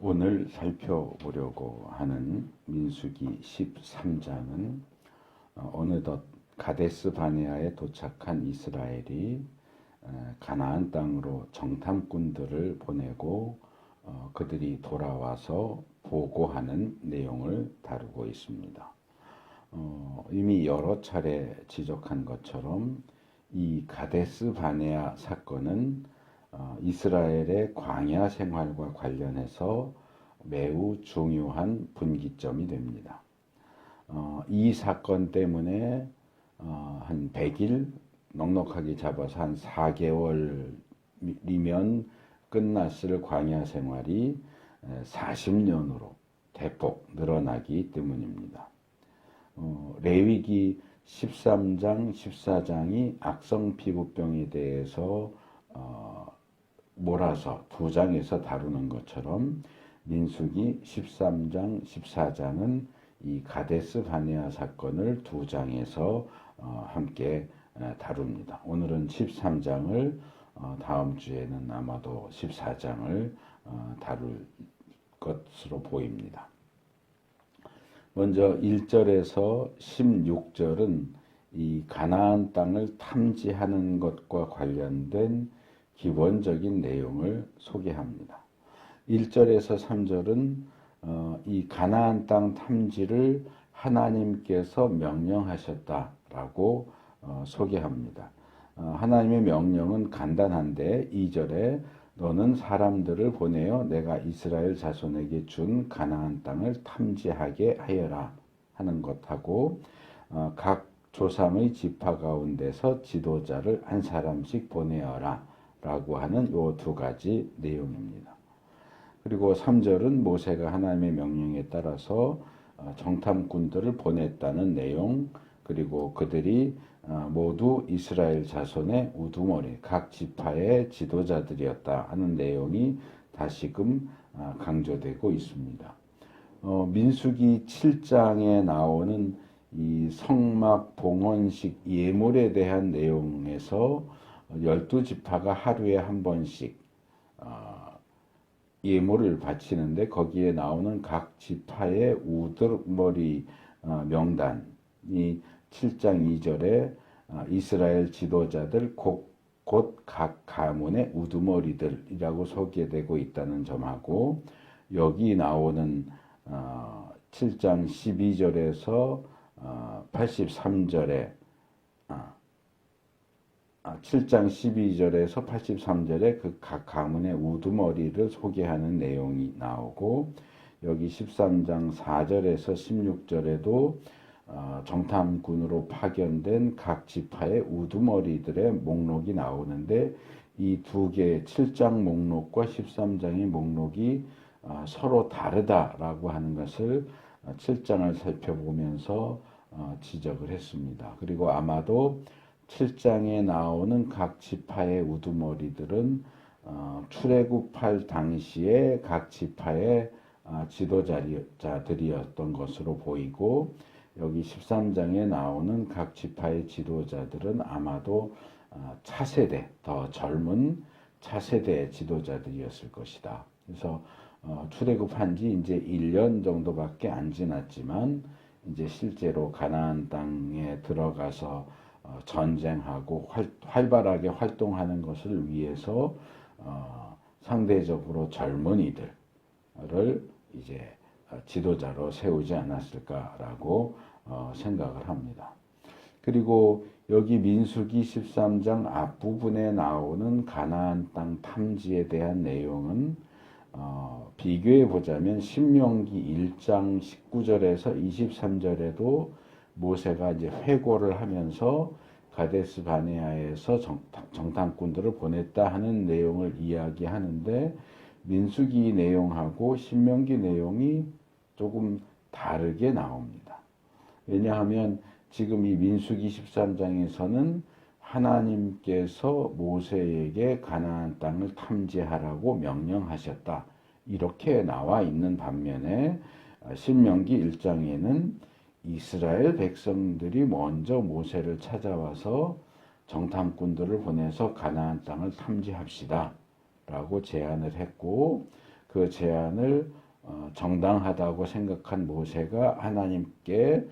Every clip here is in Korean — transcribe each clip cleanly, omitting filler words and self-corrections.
오늘 살펴보려고 하는 민수기 13장은 어느덧 가데스 바네아에 도착한 이스라엘이 가나안 땅으로 정탐꾼들을 보내고 그들이 돌아와서 보고하는 내용을 다루고 있습니다. 이미 여러 차례 지적한 것처럼 이 가데스 바네아 사건은 이스라엘의 광야 생활과 관련해서 매우 중요한 분기점이 됩니다. 이 사건 때문에 한 100일, 넉넉하게 잡아서 한 4개월이면 끝났을 광야 생활이 40년으로 대폭 늘어나기 때문입니다. 레위기 13장, 14장이 악성 피부병에 대해서 몰아서 두 장에서 다루는 것처럼 민수기 13장, 14장은 이 가데스 바네아 사건을 두 장에서 함께 다룹니다. 오늘은 13장을 다음 주에는 아마도 14장을 다룰 것으로 보입니다. 먼저 1절에서 16절은 이 가나안 땅을 탐지하는 것과 관련된 기본적인 내용을 소개합니다. 1절에서 3절은 이 가나안 땅 탐지를 하나님께서 명령하셨다라고 소개합니다. 하나님의 명령은 간단한데 2절에 너는 사람들을 보내어 내가 이스라엘 자손에게 준 가나안 땅을 탐지하게 하여라 하는 것하고 각 조상의 지파 가운데서 지도자를 한 사람씩 보내어라 라고 하는 이 두 가지 내용입니다. 그리고 3절은 모세가 하나님의 명령에 따라서 정탐꾼들을 보냈다는 내용, 그리고 그들이 모두 이스라엘 자손의 우두머리, 각 지파의 지도자들이었다 하는 내용이 다시금 강조되고 있습니다. 민수기 7장에 나오는 이 성막 봉헌식 예물에 대한 내용에서 12지파가 하루에 한 번씩 예물을 바치는데 거기에 나오는 각 지파의 우두머리 명단이 7장 2절에 이스라엘 지도자들 곧 각 가문의 우두머리들이라고 소개되고 있다는 점하고 여기 나오는 7장 12절에서 83절에 7장 12절에서 83절에 그 각 가문의 우두머리를 소개하는 내용이 나오고 여기 13장 4절에서 16절에도 정탐꾼으로 파견된 각 지파의 우두머리들의 목록이 나오는데 이 두 개의 7장 목록과 13장의 목록이 서로 다르다라고 하는 것을 7장을 살펴보면서 지적을 했습니다. 그리고 아마도 7장에 나오는 각 지파의 우두머리들은 출애굽할 당시에 각 지파의 지도자들이었던 것으로 보이고 여기 13장에 나오는 각 지파의 지도자들은 아마도 차세대, 더 젊은 차세대의 지도자들이었을 것이다. 그래서 출애굽한 지 이제 1년 정도밖에 안 지났지만 이제 실제로 가나안 땅에 들어가서 전쟁하고 활발하게 활동하는 것을 위해서 상대적으로 젊은이들을 이제 지도자로 세우지 않았을까라고 생각을 합니다. 그리고 여기 민수기 13장 앞부분에 나오는 가나안 땅 탐지에 대한 내용은 비교해 보자면 신명기 1장 19절에서 23절에도 모세가 이제 회고를 하면서 가데스 바네아에서 정탐꾼들을 보냈다 하는 내용을 이야기하는데 민수기 내용하고 신명기 내용이 조금 다르게 나옵니다. 왜냐하면 지금 이 민수기 13장에서는 하나님께서 모세에게 가나안 땅을 탐지하라고 명령하셨다. 이렇게 나와 있는 반면에 신명기 1장에는 이스라엘 백성들이 먼저 모세를 찾아와서 정탐꾼들을 보내서 가나안 땅을 탐지합시다 라고 제안을 했고 그 제안을 정당하다고 생각한 모세가 하나님께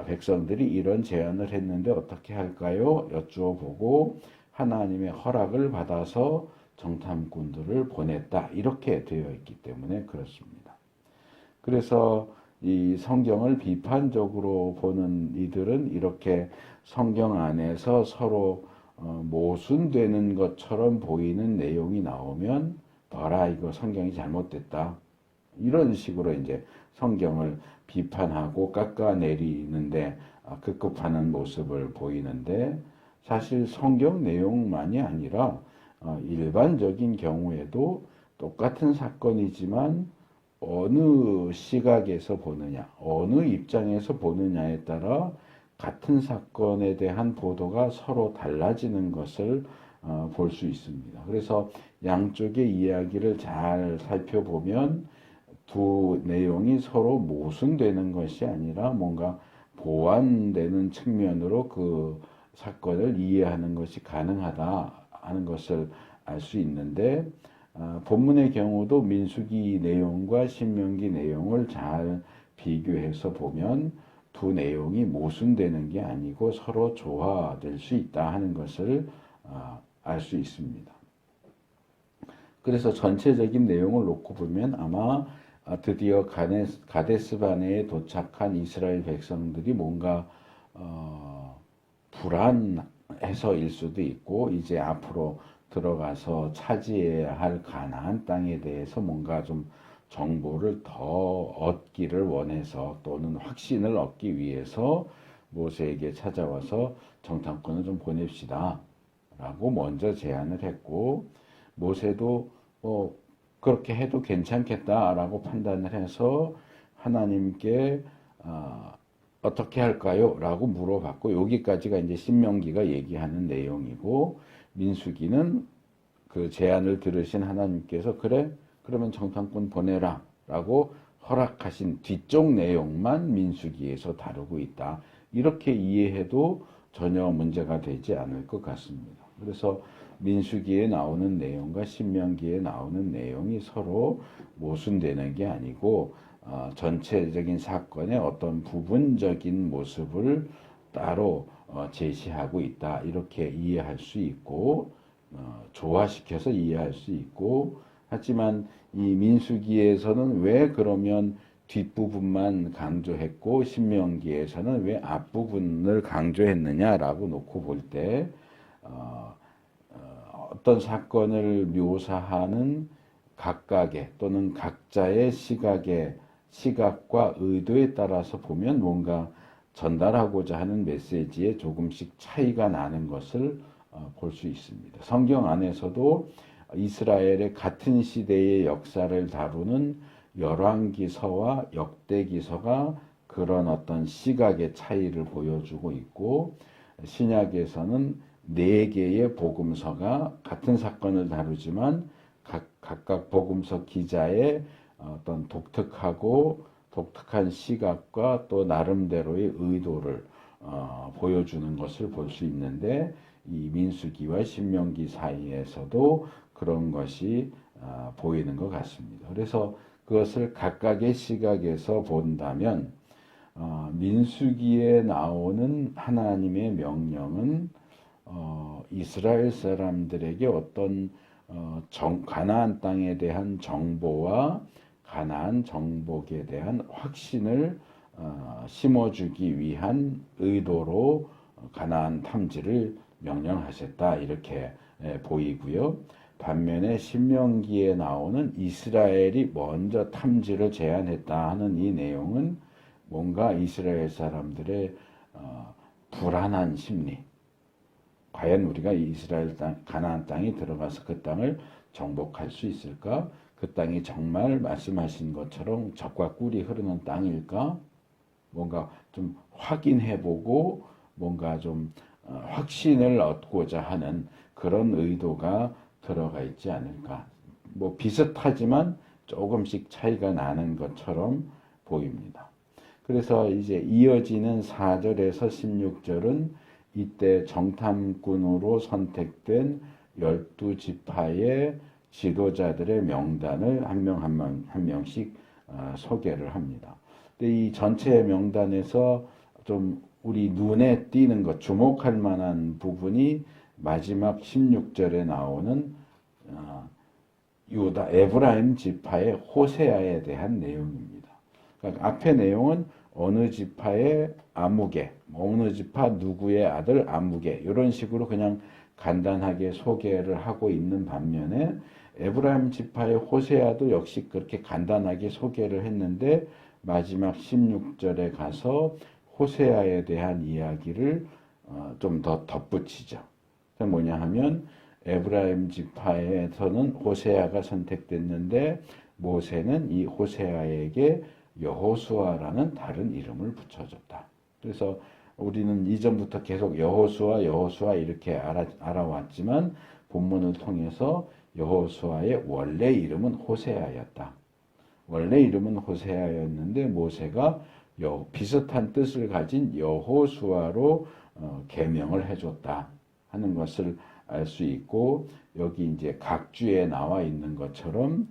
백성들이 이런 제안을 했는데 어떻게 할까요? 여쭈어보고 하나님의 허락을 받아서 정탐꾼들을 보냈다. 이렇게 되어 있기 때문에 그렇습니다. 그래서 이 성경을 비판적으로 보는 이들은 이렇게 성경 안에서 서로 모순되는 것처럼 보이는 내용이 나오면 봐라, 이거 성경이 잘못됐다. 이런 식으로 이제 성경을 비판하고 깎아내리는데 급급하는 모습을 보이는데, 사실 성경 내용만이 아니라 일반적인 경우에도 똑같은 사건이지만 어느 시각에서 보느냐, 어느 입장에서 보느냐에 따라 같은 사건에 대한 보도가 서로 달라지는 것을 볼 수 있습니다. 그래서 양쪽의 이야기를 잘 살펴보면 두 내용이 서로 모순되는 것이 아니라 뭔가 보완되는 측면으로 그 사건을 이해하는 것이 가능하다 하는 것을 알 수 있는데, 본문의 경우도 민수기 내용과 신명기 내용을 잘 비교해서 보면 두 내용이 모순되는 게 아니고 서로 조화될 수 있다 하는 것을 알 수 있습니다. 그래서 전체적인 내용을 놓고 보면 아마 드디어 가데스 바네에 도착한 이스라엘 백성들이 뭔가 불안해서일 수도 있고, 이제 앞으로 들어가서 차지해야 할 가나안 땅에 대해서 뭔가 좀 정보를 더 얻기를 원해서 또는 확신을 얻기 위해서 모세에게 찾아와서 정탐꾼을 좀 보냅시다 라고 먼저 제안을 했고, 모세도 그렇게 해도 괜찮겠다라고 판단을 해서 하나님께 어떻게 할까요? 라고 물어봤고, 여기까지가 이제 신명기가 얘기하는 내용이고, 민수기는 그 제안을 들으신 하나님께서 그래? 그러면 정탐꾼 보내라 라고 허락하신 뒤쪽 내용만 민수기에서 다루고 있다. 이렇게 이해해도 전혀 문제가 되지 않을 것 같습니다. 그래서 민수기에 나오는 내용과 신명기에 나오는 내용이 서로 모순되는 게 아니고 전체적인 사건의 어떤 부분적인 모습을 따로 제시하고 있다. 이렇게 이해할 수 있고 조화시켜서 이해할 수 있고, 하지만 이 민수기에서는 왜 그러면 뒷부분만 강조했고 신명기에서는 왜 앞부분을 강조했느냐라고 놓고 볼 때 어떤 사건을 묘사하는 각각의 또는 각자의 시각과 의도에 따라서 보면 뭔가 전달하고자 하는 메시지에 조금씩 차이가 나는 것을 볼 수 있습니다. 성경 안에서도 이스라엘의 같은 시대의 역사를 다루는 열왕기서와 역대기서가 그런 어떤 시각의 차이를 보여주고 있고, 신약에서는 4개의 복음서가 같은 사건을 다루지만 각각 복음서 기자의 어떤 독특한 시각과 또 나름대로의 의도를 보여주는 것을 볼 수 있는데, 이 민수기와 신명기 사이에서도 그런 것이 보이는 것 같습니다. 그래서 그것을 각각의 시각에서 본다면 민수기에 나오는 하나님의 명령은 이스라엘 사람들에게 어떤 가나안 땅에 대한 정보와 가나안 정복에 대한 확신을 심어주기 위한 의도로 가나안 탐지를 명령하셨다, 이렇게 보이고요. 반면에 신명기에 나오는 이스라엘이 먼저 탐지를 제안했다 하는 이 내용은 뭔가 이스라엘 사람들의 불안한 심리, 과연 우리가 이스라엘 땅, 가나안 땅에 들어가서 그 땅을 정복할 수 있을까? 그 땅이 정말 말씀하신 것처럼 젖과 꿀이 흐르는 땅일까? 뭔가 좀 확인해보고 뭔가 좀 확신을 얻고자 하는 그런 의도가 들어가 있지 않을까. 뭐 비슷하지만 조금씩 차이가 나는 것처럼 보입니다. 그래서 이제 이어지는 4절에서 16절은 이때 정탐꾼으로 선택된 12지파의 지도자들의 명단을 한 명 한 명씩 소개를 합니다. 근데 이 전체 명단에서 좀 우리 눈에 띄는 것, 주목할 만한 부분이 마지막 16절에 나오는 유다 에브라임 지파의 호세아에 대한 내용입니다. 그러니까 앞의 내용은 어느 지파의 아무개, 어느 지파 누구의 아들 아무개 이런 식으로 그냥 간단하게 소개를 하고 있는 반면에 에브라임 지파의 호세아도 역시 그렇게 간단하게 소개를 했는데 마지막 16절에 가서 호세아에 대한 이야기를 좀 더 덧붙이죠. 뭐냐 하면 에브라임 지파에서는 호세아가 선택됐는데 모세는 이 호세아에게 여호수아라는 다른 이름을 붙여줬다. 그래서 우리는 이전부터 계속 여호수아 이렇게 알아왔지만 본문을 통해서 여호수아의 원래 이름은 호세아였다. 원래 이름은 호세아였는데 모세가 비슷한 뜻을 가진 여호수아로 계명을 해줬다 하는 것을 알 수 있고 여기 이제 각주에 나와 있는 것처럼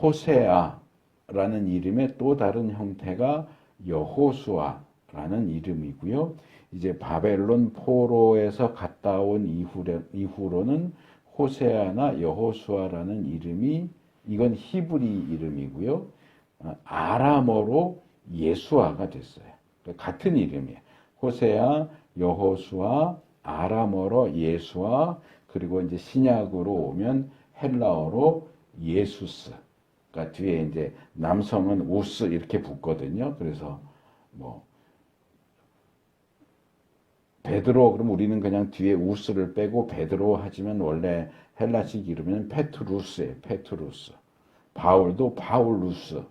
호세아라는 이름의 또 다른 형태가 여호수아라는 이름이고요. 이제 바벨론 포로에서 갔다 온 이후로는 호세아나 여호수아라는 이름이 이건 히브리 이름이고요. 아람어로 예수아가 됐어요. 같은 이름이에요. 호세아, 여호수아, 아람어로 예수아, 그리고 이제 신약으로 오면 헬라어로 예수스. 그러니까 뒤에 이제 남성은 우스 이렇게 붙거든요. 그래서 뭐 베드로 그럼 우리는 그냥 뒤에 우스를 빼고 베드로 하지만 원래 헬라식 이름은 페트루스예요. 페트루스. 바울도 바울루스.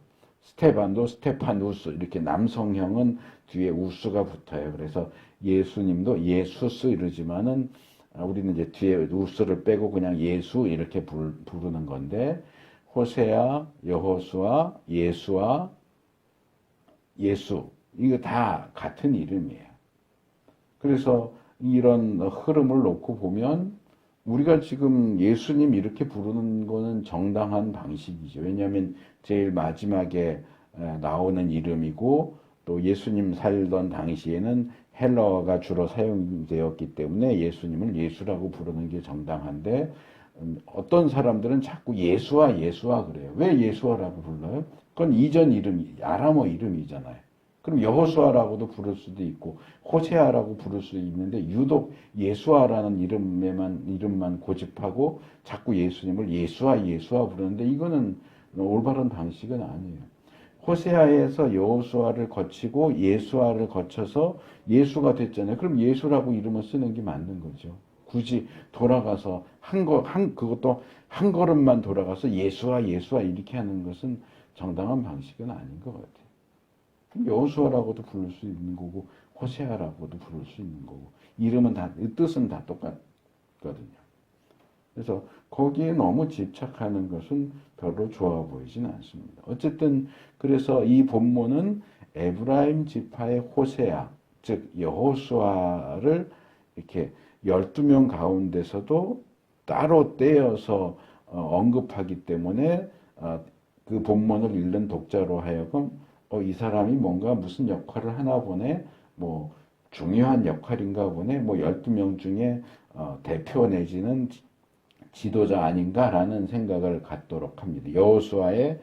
스테반도 스테파누스. 이렇게 남성형은 뒤에 우스가 붙어요. 그래서 예수님도 예수스 이러지만은 우리는 이제 뒤에 우스를 빼고 그냥 예수 이렇게 부르는 건데 호세아, 여호수아, 예수아, 예수 이거 다 같은 이름이에요. 그래서 이런 흐름을 놓고 보면 우리가 지금 예수님 이렇게 부르는 거는 정당한 방식이죠. 왜냐하면 제일 마지막에 나오는 이름이고 또 예수님 살던 당시에는 헬라어가 주로 사용되었기 때문에 예수님을 예수라고 부르는 게 정당한데 어떤 사람들은 자꾸 예수아 그래요. 왜 예수아라고 불러요? 그건 이전 이름이 아람어 이름이잖아요. 그럼 여호수아라고도 부를 수도 있고 호세아라고 부를 수 있는데 유독 예수아라는 이름만 고집하고 자꾸 예수님을 예수아 부르는데 이거는 올바른 방식은 아니에요. 호세아에서 여호수아를 거치고 예수아를 거쳐서 예수가 됐잖아요. 그럼 예수라고 이름을 쓰는 게 맞는 거죠. 굳이 돌아가서 그것도 한 걸음만 돌아가서 예수아 이렇게 하는 것은 정당한 방식은 아닌 것 같아요. 여호수아라고도 부를 수 있는 거고 호세아라고도 부를 수 있는 거고 이름은 다 뜻은 다 똑같거든요. 그래서 거기에 너무 집착하는 것은 별로 좋아 보이진 않습니다. 어쨌든 그래서 이 본문은 에브라임 지파의 호세아 즉 여호수아를 이렇게 12명 가운데서도 따로 떼어서 언급하기 때문에 그 본문을 읽는 독자로 하여금 이 사람이 뭔가 무슨 역할을 하나 보네, 뭐 중요한 역할인가 보네, 뭐 12명 중에 대표 내지는 지도자 아닌가라는 생각을 갖도록 합니다. 여호수아에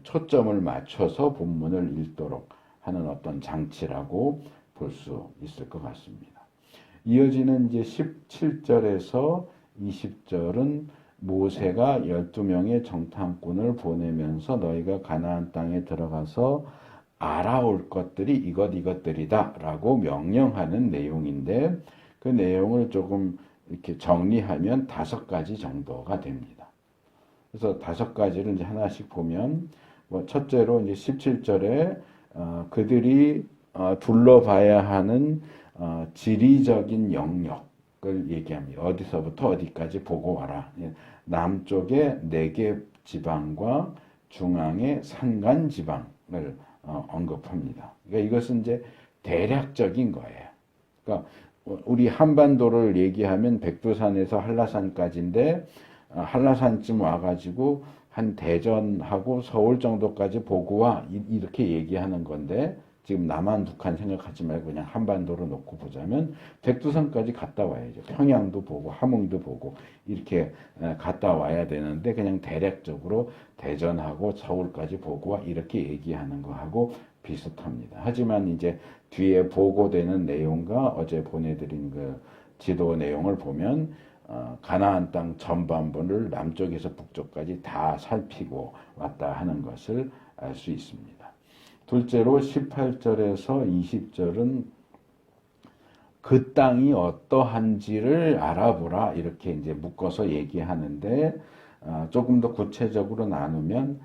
초점을 맞춰서 본문을 읽도록 하는 어떤 장치라고 볼 수 있을 것 같습니다. 이어지는 이제 17절에서 20절은 모세가 12명의 정탐꾼을 보내면서 너희가 가나안 땅에 들어가서 알아올 것들이 이것들이다 라고 명령하는 내용인데 그 내용을 조금 이렇게 정리하면 5가지 정도가 됩니다. 그래서 5가지를 이제 하나씩 보면 첫째로 이제 17절에 그들이 둘러봐야 하는 지리적인 영역을 얘기합니다. 어디서부터 어디까지 보고 와라. 남쪽의 네겝 지방과 중앙의 산간 지방을 언급합니다. 그러니까 이것은 이제 대략적인 거예요. 그러니까 우리 한반도를 얘기하면 백두산에서 한라산까지인데 한라산쯤 와가지고 한 대전하고 서울 정도까지 보고 와 이렇게 얘기하는 건데 지금 남한 북한 생각하지 말고 그냥 한반도로 놓고 보자면 백두산까지 갔다 와야죠. 평양도 보고 함흥도 보고 이렇게 갔다 와야 되는데 그냥 대략적으로 대전하고 서울까지 보고 와 이렇게 얘기하는 거하고 비슷합니다. 하지만 이제 뒤에 보고되는 내용과 어제 보내드린 그 지도 내용을 보면 가나안 땅 전반부를 남쪽에서 북쪽까지 다 살피고 왔다 하는 것을 알 수 있습니다. 둘째로 18절에서 20절은 그 땅이 어떠한지를 알아보라 이렇게 이제 묶어서 얘기하는데 조금 더 구체적으로 나누면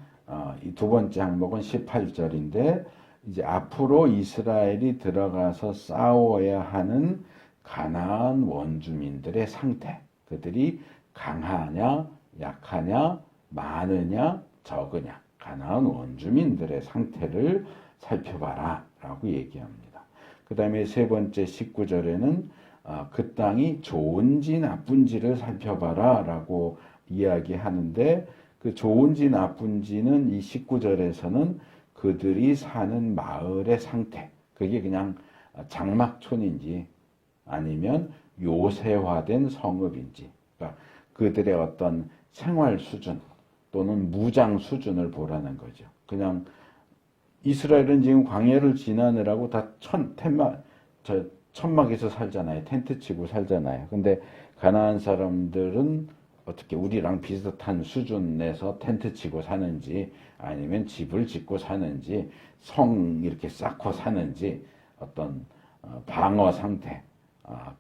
이 두 번째 항목은 18절인데 이제 앞으로 이스라엘이 들어가서 싸워야 하는 가나안 원주민들의 상태, 그들이 강하냐, 약하냐, 많으냐, 적으냐, 가나안 원주민들의 상태를 살펴봐라 라고 얘기합니다. 그 다음에 세 번째 19절에는 그 땅이 좋은지 나쁜지를 살펴봐라 라고 이야기하는데 그 좋은지 나쁜지는 이 19절에서는 그들이 사는 마을의 상태, 그게 그냥 장막촌인지 아니면 요새화된 성읍인지, 그러니까 그들의 어떤 생활 수준 또는 무장 수준을 보라는 거죠. 그냥 이스라엘은 지금 광야를 지나느라고 다 천막에서 살잖아요. 텐트 치고 살잖아요. 근데 가나안 사람들은 어떻게 우리랑 비슷한 수준에서 텐트 치고 사는지 아니면 집을 짓고 사는지 성 이렇게 쌓고 사는지 어떤 방어 상태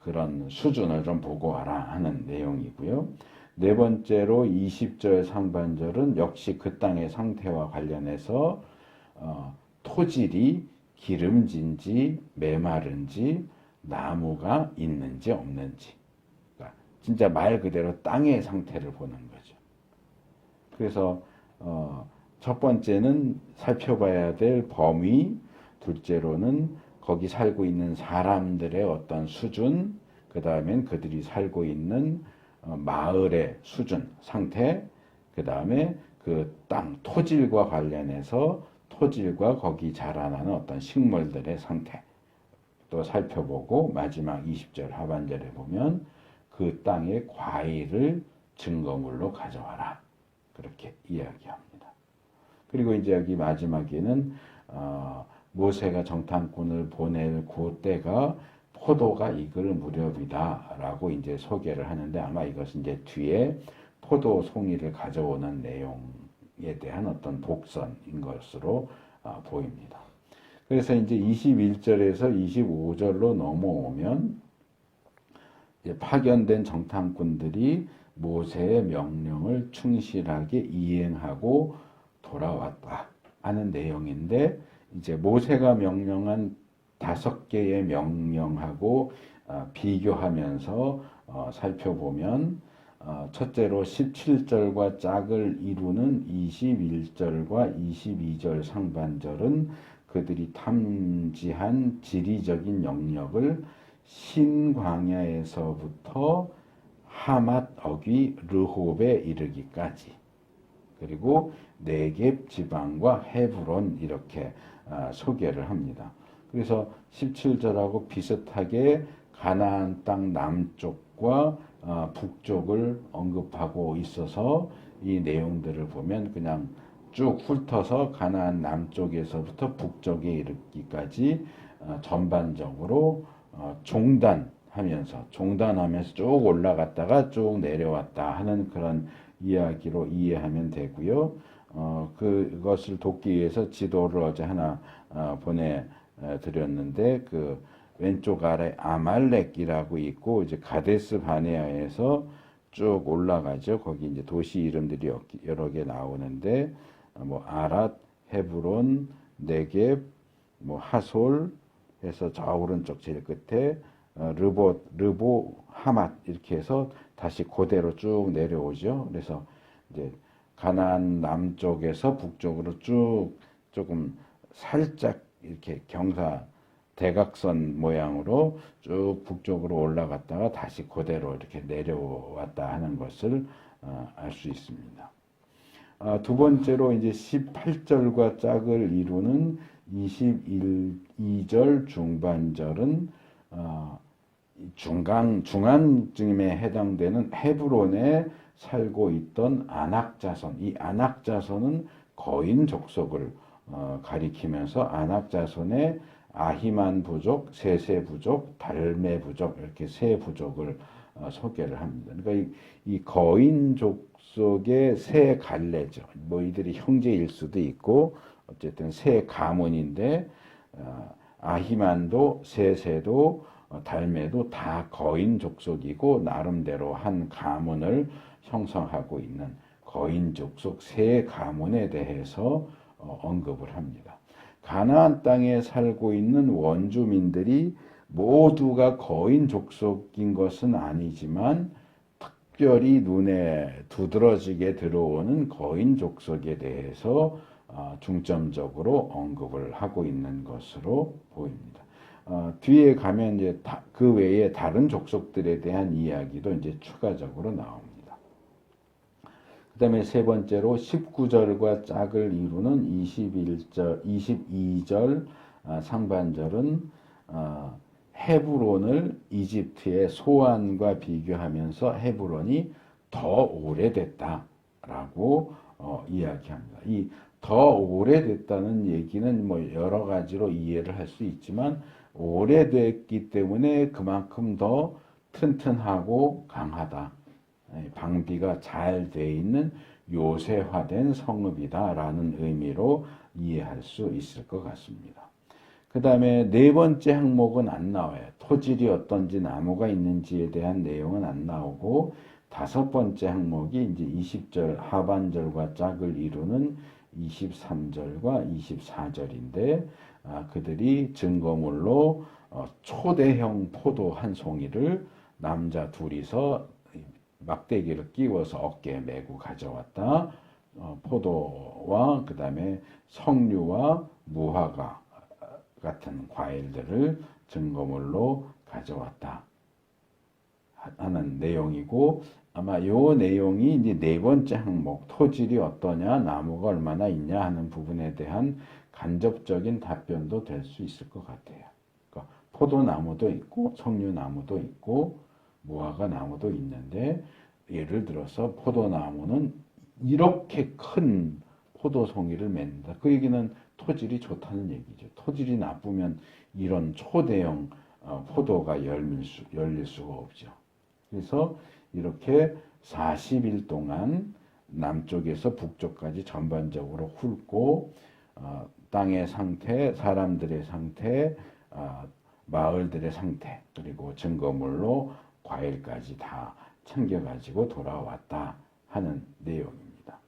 그런 수준을 좀 보고 와라 하는 내용이고요. 네 번째로 20절 상반절은 역시 그 땅의 상태와 관련해서 토질이 기름진지 메마른지 나무가 있는지 없는지, 그러니까 진짜 말 그대로 땅의 상태를 보는 거죠. 그래서 첫 번째는 살펴봐야 될 범위, 둘째로는 거기 살고 있는 사람들의 어떤 수준, 그 다음엔 그들이 살고 있는 마을의 수준, 상태, 그 다음에 그 땅, 토질과 관련해서 토질과 거기 자라나는 어떤 식물들의 상태 또 살펴보고 마지막 20절 하반절에 보면 그 땅의 과일을 증거물로 가져와라. 그렇게 이야기합니다. 그리고 이제 여기 마지막에는 모세가 정탐꾼을 보낼 그때가 포도가 익을 무렵이다라고 이제 소개를 하는데 아마 이것은 이제 뒤에 포도 송이를 가져오는 내용에 대한 어떤 복선인 것으로 보입니다. 그래서 이제 21절에서 25절로 넘어오면 이제 파견된 정탐꾼들이 모세의 명령을 충실하게 이행하고 돌아왔다 하는 내용인데 이제 모세가 명령한 5개의 명령하고 비교하면서 살펴보면 첫째로 17절과 짝을 이루는 21절과 22절 상반절은 그들이 탐지한 지리적인 영역을 신광야에서부터 하맛 어귀 르홉에 이르기까지, 그리고 네겝 지방과 헤브론 이렇게 소개를 합니다. 그래서 17절하고 비슷하게 가나안 땅 남쪽과 북쪽을 언급하고 있어서 이 내용들을 보면 그냥 쭉 훑어서 가나안 남쪽에서부터 북쪽에 이르기까지 전반적으로 종단하면서 쭉 올라갔다가 쭉 내려왔다 하는 그런 이야기로 이해하면 되고요. 그것을 돕기 위해서 지도를 어제 하나 보내드렸는데 그 왼쪽 아래 아말렉이라고 있고 이제 가데스 바네아에서 쭉 올라가죠. 거기 이제 도시 이름들이 여러 개 나오는데 뭐 아랏, 헤브론, 네겝, 뭐 하솔 해서 저 오른쪽 제일 끝에 르보, 하맛 이렇게 해서 다시 그대로 쭉 내려오죠. 그래서 이제 가나안 남쪽에서 북쪽으로 쭉 조금 살짝 이렇게 경사 대각선 모양으로 쭉 북쪽으로 올라갔다가 다시 그대로 이렇게 내려왔다 하는 것을 알 수 있습니다. 두 번째로 이제 18절과 짝을 이루는 22절 중반절은 중간쯤에 해당되는 헤브론에 살고 있던 아낙 자손. 이 아낙 자손은 거인 족속을 가리키면서 아낙 자손의 아히만 부족, 세세 부족, 달메 부족 이렇게 세 부족을 소개를 합니다. 그러니까 이 거인 족속의 세 갈래죠. 뭐 이들이 형제일 수도 있고 어쨌든 세 가문인데 아히만도 세세도 달메도 다 거인 족속이고 나름대로 한 가문을 형성하고 있는 거인 족속 세 가문에 대해서 언급을 합니다. 가나안 땅에 살고 있는 원주민들이 모두가 거인 족속인 것은 아니지만 특별히 눈에 두드러지게 들어오는 거인 족속에 대해서 중점적으로 언급을 하고 있는 것으로 보입니다. 뒤에 가면 이제 그 외에 다른 족속들에 대한 이야기도 이제 추가적으로 나옵니다. 그 다음에 세 번째로 19절과 짝을 이루는 22절 상반절은 헤브론을 이집트의 소안과 비교하면서 헤브론이 더 오래됐다라고 이야기합니다. 이 더 오래됐다는 얘기는 뭐 여러 가지로 이해를 할 수 있지만 오래됐기 때문에 그만큼 더 튼튼하고 강하다. 방비가 잘 돼 있는 요새화된 성읍이다라는 의미로 이해할 수 있을 것 같습니다. 그 다음에 네 번째 항목은 안 나와요. 토질이 어떤지 나무가 있는지에 대한 내용은 안 나오고 다섯 번째 항목이 이제 20절 하반절과 짝을 이루는 23절과 24절인데 그들이 증거물로 초대형 포도 한 송이를 남자 둘이서 막대기를 끼워서 어깨에 메고 가져왔다. 포도와 그 다음에 석류와 무화과 같은 과일들을 증거물로 가져왔다 하는 내용이고 아마 이 내용이 이제 네 번째 항목 토질이 어떠냐 나무가 얼마나 있냐 하는 부분에 대한 간접적인 답변도 될 수 있을 것 같아요. 그러니까 포도나무도 있고 석류나무도 있고 무화과 나무도 있는데 예를 들어서 포도나무는 이렇게 큰 포도송이를 맺는다. 그 얘기는 토질이 좋다는 얘기죠. 토질이 나쁘면 이런 초대형 포도가 열릴 수가 없죠. 그래서 이렇게 40일 동안 남쪽에서 북쪽까지 전반적으로 훑고 땅의 상태, 사람들의 상태, 마을들의 상태, 그리고 증거물로 과일까지 다 챙겨가지고 돌아왔다 하는 내용입니다.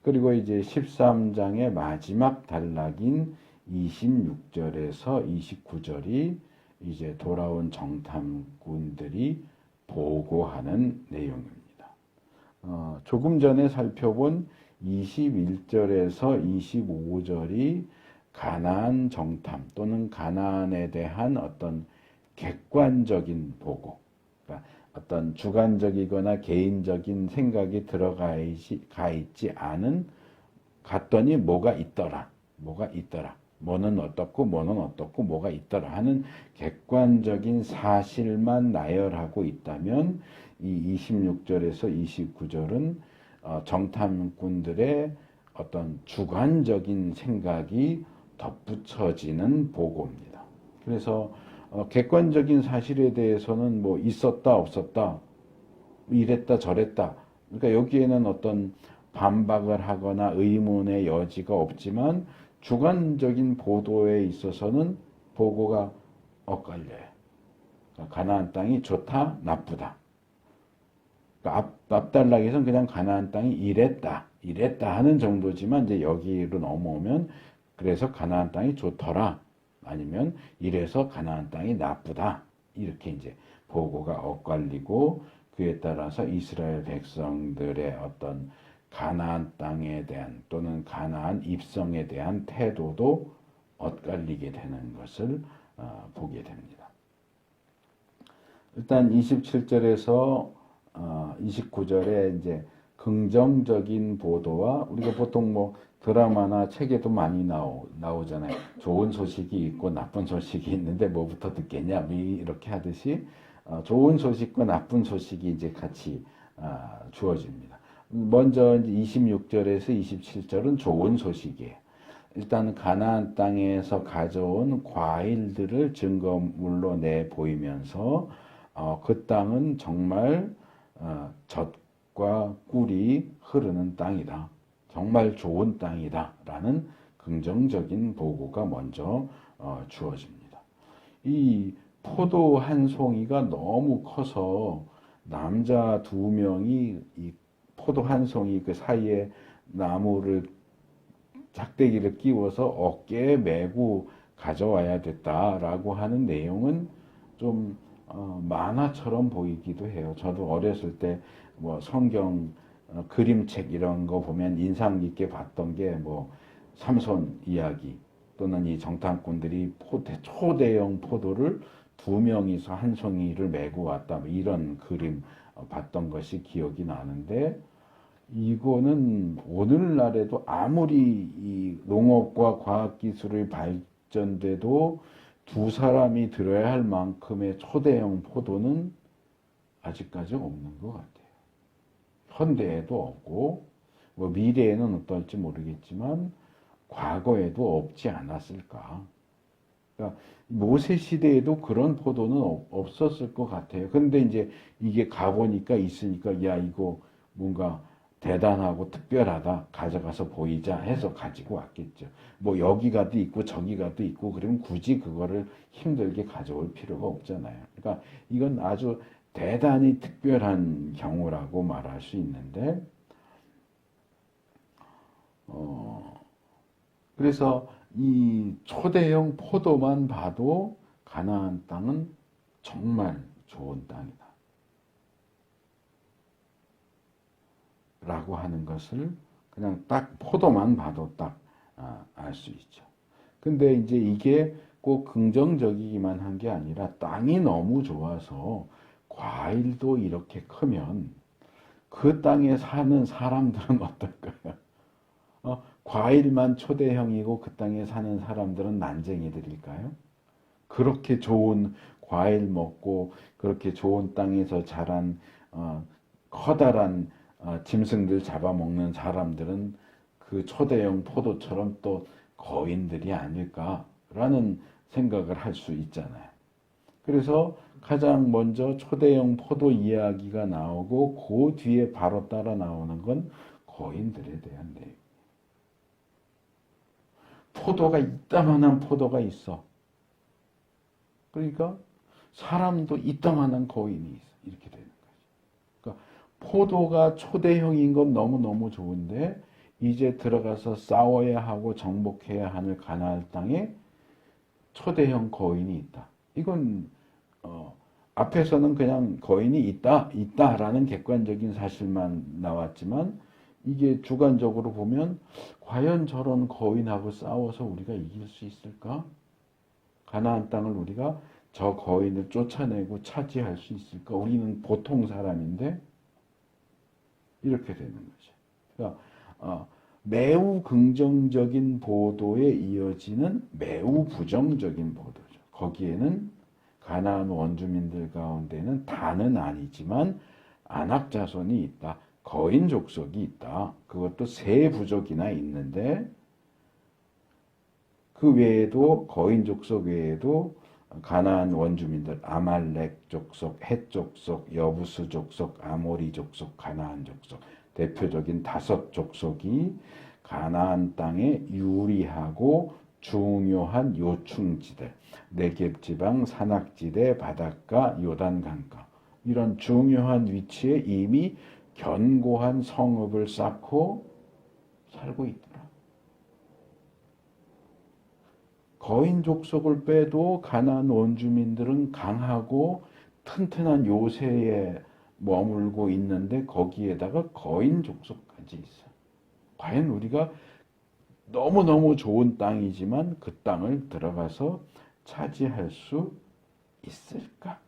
그리고 이제 13장의 마지막 단락인 26절에서 29절이 이제 돌아온 정탐꾼들이 보고하는 내용입니다. 조금 전에 살펴본 21절에서 25절이 가나안 정탐 또는 가나안에 대한 어떤 객관적인 보고, 그러니까 어떤 주관적이거나 개인적인 생각이 들어가 있지 않은 갔더니 뭐가 있더라. 뭐는 어떻고 뭐가 있더라 하는 객관적인 사실만 나열하고 있다면 이 26절에서 29절은 정탐꾼들의 어떤 주관적인 생각이 덧붙여지는 보고입니다. 그래서 객관적인 사실에 대해서는 뭐 있었다 없었다 이랬다 저랬다 그러니까 여기에는 어떤 반박을 하거나 의문의 여지가 없지만 주관적인 보도에 있어서는 보고가 엇갈려요. 그러니까 가나안 땅이 좋다 나쁘다. 그러니까 앞단락에서는 그냥 가나안 땅이 이랬다 하는 정도지만 이제 여기로 넘어오면 그래서 가나안 땅이 좋더라 아니면 이래서 가나안 땅이 나쁘다 이렇게 이제 보고가 엇갈리고 그에 따라서 이스라엘 백성들의 어떤 가나안 땅에 대한 또는 가나안 입성에 대한 태도도 엇갈리게 되는 것을 보게 됩니다. 일단 27절에서 29절에 이제 긍정적인 보도와 우리가 보통 뭐 드라마나 책에도 많이 나오잖아요. 좋은 소식이 있고 나쁜 소식이 있는데 뭐부터 듣겠냐 뭐 이렇게 하듯이 좋은 소식과 나쁜 소식이 이제 같이 주어집니다. 먼저 26절에서 27절은 좋은 소식이에요. 일단 가나안 땅에서 가져온 과일들을 증거물로 내 보이면서 그 땅은 정말 젖과 꿀이 흐르는 땅이다. 정말 좋은 땅이다. 라는 긍정적인 보고가 먼저 주어집니다. 이 포도 한 송이가 너무 커서 남자 2명이 이 포도 한 송이 그 사이에 나무를 작대기를 끼워서 어깨에 메고 가져와야 됐다라고 하는 내용은 좀 만화처럼 보이기도 해요. 저도 어렸을 때 뭐 성경 그림책 이런 거 보면 인상 깊게 봤던 게 뭐 삼손 이야기 또는 이 정탐꾼들이 초대형 포도를 2명이서 한 송이를 메고 왔다 뭐 이런 그림 봤던 것이 기억이 나는데 이거는 오늘날에도 아무리 이 농업과 과학기술이 발전돼도 2사람이 들어야 할 만큼의 초대형 포도는 아직까지 없는 것 같아요. 현대에도 없고 뭐 미래에는 어떨지 모르겠지만 과거에도 없지 않았을까. 그러니까 모세 시대에도 그런 포도는 없었을 것 같아요. 근데 이제 이게 가보니까 있으니까 야 이거 뭔가 대단하고 특별하다 가져가서 보이자 해서 가지고 왔겠죠. 뭐 여기가도 있고 저기가도 있고 그러면 굳이 그거를 힘들게 가져올 필요가 없잖아요. 그러니까 이건 아주 대단히 특별한 경우라고 말할 수 있는데 그래서 이 초대형 포도만 봐도 가나안 땅은 정말 좋은 땅이다. 라고 하는 것을 그냥 딱 포도만 봐도 딱 알 수 있죠. 근데 이제 이게 꼭 긍정적이기만 한 게 아니라 땅이 너무 좋아서 과일도 이렇게 크면 그 땅에 사는 사람들은 어떨까요? 과일만 초대형이고 그 땅에 사는 사람들은 난쟁이들일까요? 그렇게 좋은 과일 먹고 그렇게 좋은 땅에서 자란 커다란 짐승들 잡아먹는 사람들은 그 초대형 포도처럼 또 거인들이 아닐까라는 생각을 할 수 있잖아요. 그래서 가장 먼저 초대형 포도 이야기가 나오고 그 뒤에 바로 따라 나오는 건 거인들에 대한 내용. 포도가 이따만한 포도가 있어. 그러니까 사람도 이따만한 거인이 있어. 이렇게 되는 거지. 그러니까 포도가 초대형인 건 너무너무 좋은데 이제 들어가서 싸워야 하고 정복해야 하는 가나안 땅에 초대형 거인이 있다. 이건 앞에서는 그냥 거인이 있다라는 객관적인 사실만 나왔지만 이게 주관적으로 보면 과연 저런 거인하고 싸워서 우리가 이길 수 있을까? 가나안 땅을 우리가 저 거인을 쫓아내고 차지할 수 있을까? 우리는 보통 사람인데 이렇게 되는 거죠. 그러니까 매우 긍정적인 보도에 이어지는 매우 부정적인 보도죠. 거기에는 가나안 원주민들 가운데는 다는 아니지만 아낙 자손이 있다. 거인 족속이 있다. 그것도 세 부족이나 있는데 그 외에도 거인 족속 외에도 가나안 원주민들 아말렉 족속, 헷 족속, 여부스 족속, 아모리 족속, 가나안 족속 대표적인 5족속이 가나안 땅에 유리하고 중요한 요충지대, 네겝 지방, 산악지대, 바닷가, 요단 강가 이런 중요한 위치에 이미 견고한 성읍을 쌓고 살고 있더라. 거인 족속을 빼도 가나안 원주민들은 강하고 튼튼한 요새에 머물고 있는데 거기에다가 거인 족속까지 있어. 과연 우리가 너무너무 좋은 땅이지만 그 땅을 들어가서 차지할 수 있을까?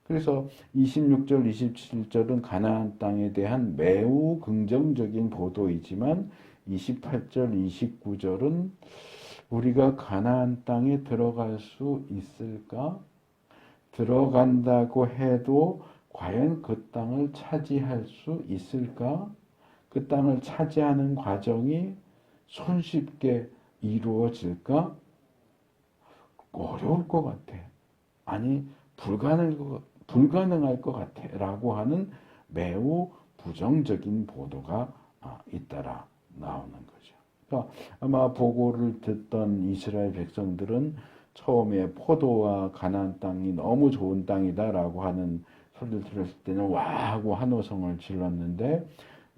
그래서 26절, 27절은 가나안 땅에 대한 매우 긍정적인 보도이지만 28절, 29절은 우리가 가나안 땅에 들어갈 수 있을까? 들어간다고 해도 과연 그 땅을 차지할 수 있을까? 그 땅을 차지하는 과정이 손쉽게 이루어질까? 어려울 것 같아. 아니, 불가능할 것 같아. 라고 하는 매우 부정적인 보도가 잇따라 나오는 거죠. 그러니까 아마 보고를 듣던 이스라엘 백성들은 처음에 포도와 가나안 땅이 너무 좋은 땅이다라고 하는 소리를 들었을 때는 와 하고 한호성을 질렀는데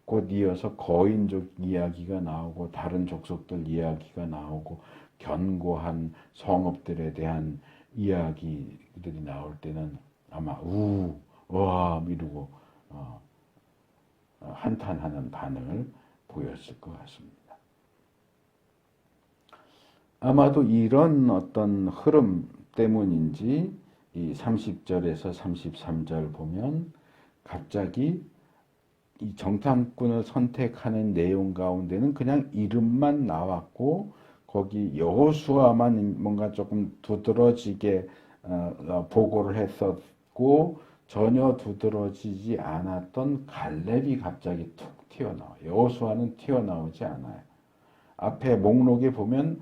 곧 이어서 거인족 이야기가 나오고 다른 족속들 이야기가 나오고 견고한 성읍들에 대한 이야기들이 나올 때는 아마 와 이러고 한탄하는 반응을 보였을 것 같습니다. 아마도 이런 어떤 흐름 때문인지 이 30절에서 33절 보면 갑자기 이 정탐꾼을 선택하는 내용 가운데는 그냥 이름만 나왔고 거기 여호수아만 뭔가 조금 두드러지게 보고를 했었고 전혀 두드러지지 않았던 갈렙이 갑자기 툭 튀어나와요. 여호수아는 튀어나오지 않아요. 앞에 목록에 보면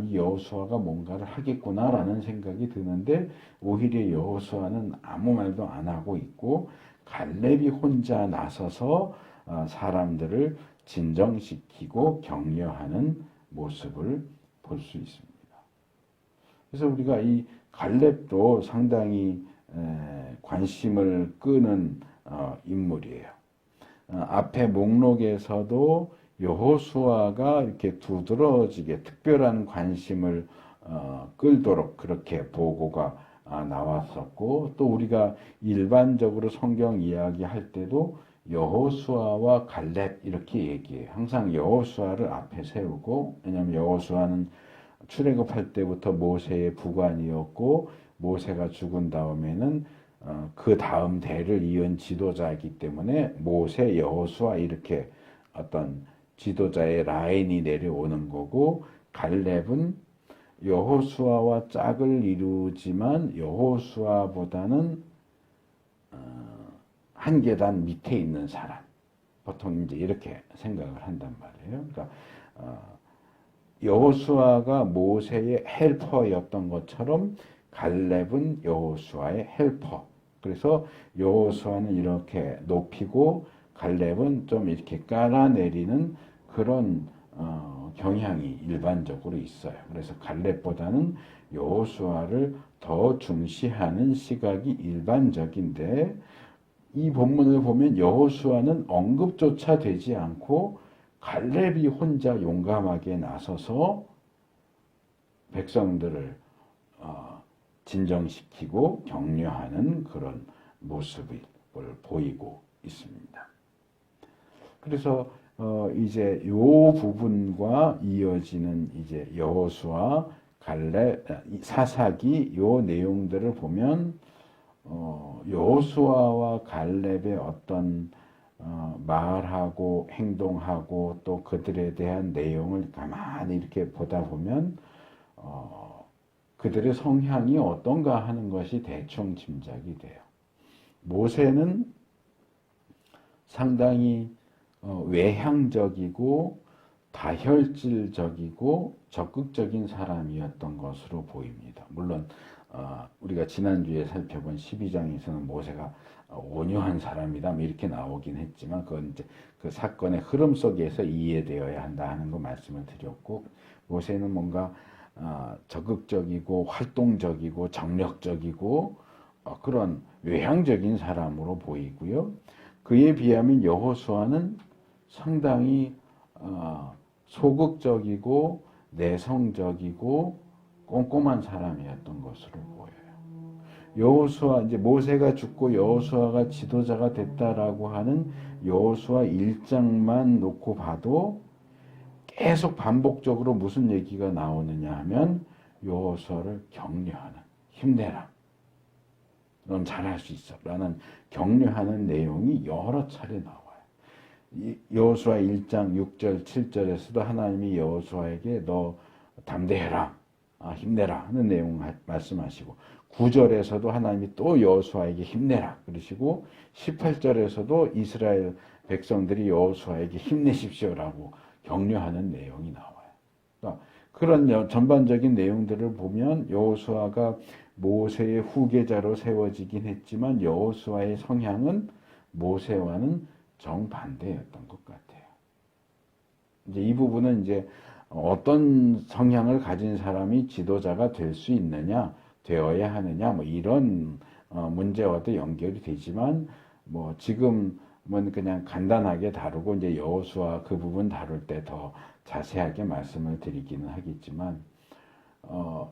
이 여호수아가 뭔가를 하겠구나라는 생각이 드는데 오히려 여호수아는 아무 말도 안 하고 있고 갈렙이 혼자 나서서 사람들을 진정시키고 격려하는 모습을 볼 수 있습니다. 그래서 우리가 이 갈렙도 상당히 관심을 끄는 인물이에요. 앞에 목록에서도 여호수아가 이렇게 두드러지게 특별한 관심을 끌도록 그렇게 보고가 나왔었고 또 우리가 일반적으로 성경 이야기할 때도 여호수아와 갈렙 이렇게 얘기해요. 항상 여호수아를 앞에 세우고 왜냐하면 여호수아는 출애굽할 때부터 모세의 부관이었고 모세가 죽은 다음에는 그 다음 대를 이은 지도자이기 때문에 모세, 여호수아 이렇게 어떤 지도자의 라인이 내려오는 거고 갈렙은 여호수아와 짝을 이루지만 여호수아보다는 한 계단 밑에 있는 사람. 보통 이제 이렇게 생각을 한단 말이에요. 그러니까 여호수아가 모세의 헬퍼였던 것처럼 갈렙은 여호수아의 헬퍼. 그래서 여호수아는 이렇게 높이고 갈렙은 좀 이렇게 깔아내리는 그런 경향이 일반적으로 있어요. 그래서 갈렙보다는 여호수아를 더 중시하는 시각이 일반적인데 이 본문을 보면 여호수아는 언급조차 되지 않고 갈렙이 혼자 용감하게 나서서 백성들을 진정시키고 격려하는 그런 모습을 보이고 있습니다. 그래서 이제 요 부분과 이어지는 이제 여호수아, 갈렙, 사사기 요 내용들을 보면 여호수아와 갈렙의 어떤 말하고 행동하고 또 그들에 대한 내용을 가만히 이렇게 보다 보면 그들의 성향이 어떤가 하는 것이 대충 짐작이 돼요. 모세는 상당히 외향적이고 다혈질적이고 적극적인 사람이었던 것으로 보입니다. 물론 우리가 지난주에 살펴본 12장에서는 모세가 온유한 사람이다 이렇게 나오긴 했지만 그건 이제 그 사건의 흐름 속에서 이해되어야 한다 하는 거 말씀을 드렸고 모세는 뭔가 적극적이고 활동적이고 정력적이고 그런 외향적인 사람으로 보이고요. 그에 비하면 여호수아는 상당히 소극적이고 내성적이고 꼼꼼한 사람이었던 것으로 보여요. 여호수아 이제 모세가 죽고 여호수아가 지도자가 됐다라고 하는 여호수아 1장만 놓고 봐도 계속 반복적으로 무슨 얘기가 나오느냐 하면 여호수아를 격려하는 힘내라. 넌 잘할 수 있어. 라는 격려하는 내용이 여러 차례 나와요. 여호수아 1장 6절 7절에서도 하나님이 여호수아에게 너 담대해라. 힘내라 하는 내용 말씀하시고 9절에서도 하나님이 또 여호수아에게 힘내라 그러시고 18절에서도 이스라엘 백성들이 여호수아에게 힘내십시오라고 격려하는 내용이 나와요. 그러니까 그런 전반적인 내용들을 보면 여호수아가 모세의 후계자로 세워지긴 했지만 여호수아의 성향은 모세와는 정반대였던 것 같아요. 이제 이 부분은 이제 어떤 성향을 가진 사람이 지도자가 될 수 있느냐, 되어야 하느냐, 뭐 이런 문제와도 연결이 되지만, 뭐 지금은 그냥 간단하게 다루고 이제 여호수아 그 부분 다룰 때 더 자세하게 말씀을 드리기는 하겠지만,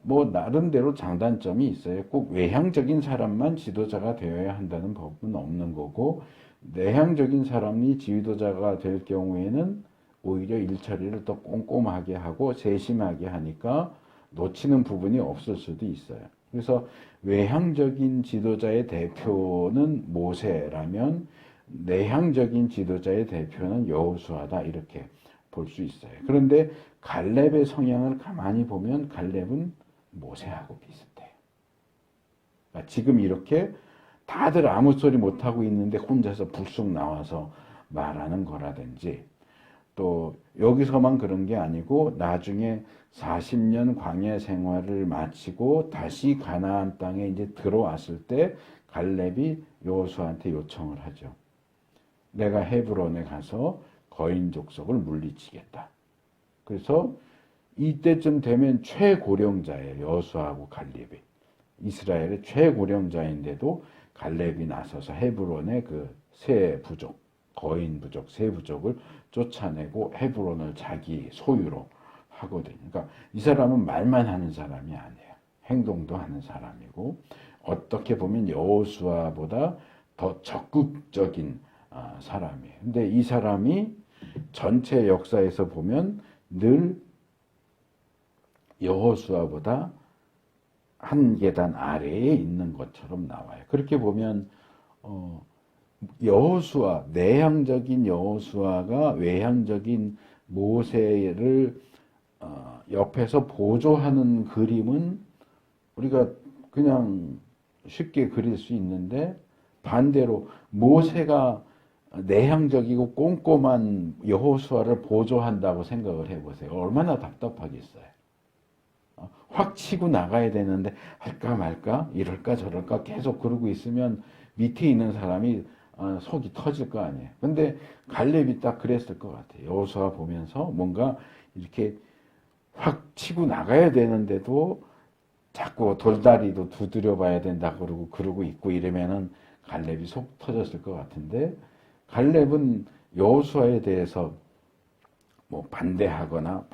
뭐 나름대로 장단점이 있어요. 꼭 외향적인 사람만 지도자가 되어야 한다는 법은 없는 거고, 내향적인 사람이 지도자가 될 경우에는 오히려 일처리를 더 꼼꼼하게 하고 세심하게 하니까 놓치는 부분이 없을 수도 있어요. 그래서 외향적인 지도자의 대표는 모세라면 내향적인 지도자의 대표는 여호수아다 이렇게 볼 수 있어요. 그런데 갈렙의 성향을 가만히 보면 갈렙은 모세하고 비슷해요. 그러니까 지금 이렇게 다들 아무 소리 못하고 있는데 혼자서 불쑥 나와서 말하는 거라든지 또 여기서만 그런 게 아니고 나중에 40년 광야 생활을 마치고 다시 가나안 땅에 이제 들어왔을 때 갈렙이 여호수아한테 요청을 하죠. 내가 헤브론에 가서 거인 족속을 물리치겠다. 그래서 이때쯤 되면 최고령자예요. 여호수아하고 갈렙이. 이스라엘의 최고령자인데도 갈렙이 나서서 헤브론의 그 세 부족, 거인 부족, 세 부족을 쫓아내고 헤브론을 자기 소유로 하거든요. 그러니까 이 사람은 말만 하는 사람이 아니에요. 행동도 하는 사람이고 어떻게 보면 여호수아보다 더 적극적인 사람이에요. 근데 이 사람이 전체 역사에서 보면 늘 여호수아보다 한 계단 아래에 있는 것처럼 나와요. 그렇게 보면 여호수아, 내향적인 여호수아가 외향적인 모세를 옆에서 보조하는 그림은 우리가 그냥 쉽게 그릴 수 있는데 반대로 모세가 내향적이고 꼼꼼한 여호수아를 보조한다고 생각을 해보세요. 얼마나 답답하겠어요. 확 치고 나가야 되는데 할까 말까 이럴까 저럴까 계속 그러고 있으면 밑에 있는 사람이 속이 터질 거 아니에요. 근데 갈렙이 딱 그랬을 것 같아요. 여호수아 보면서 뭔가 이렇게 확 치고 나가야 되는데도 자꾸 돌다리도 두드려 봐야 된다 그러고 있고 이러면은 갈렙이 속 터졌을 것 같은데 갈렙은 여호수아에 대해서 뭐 반대하거나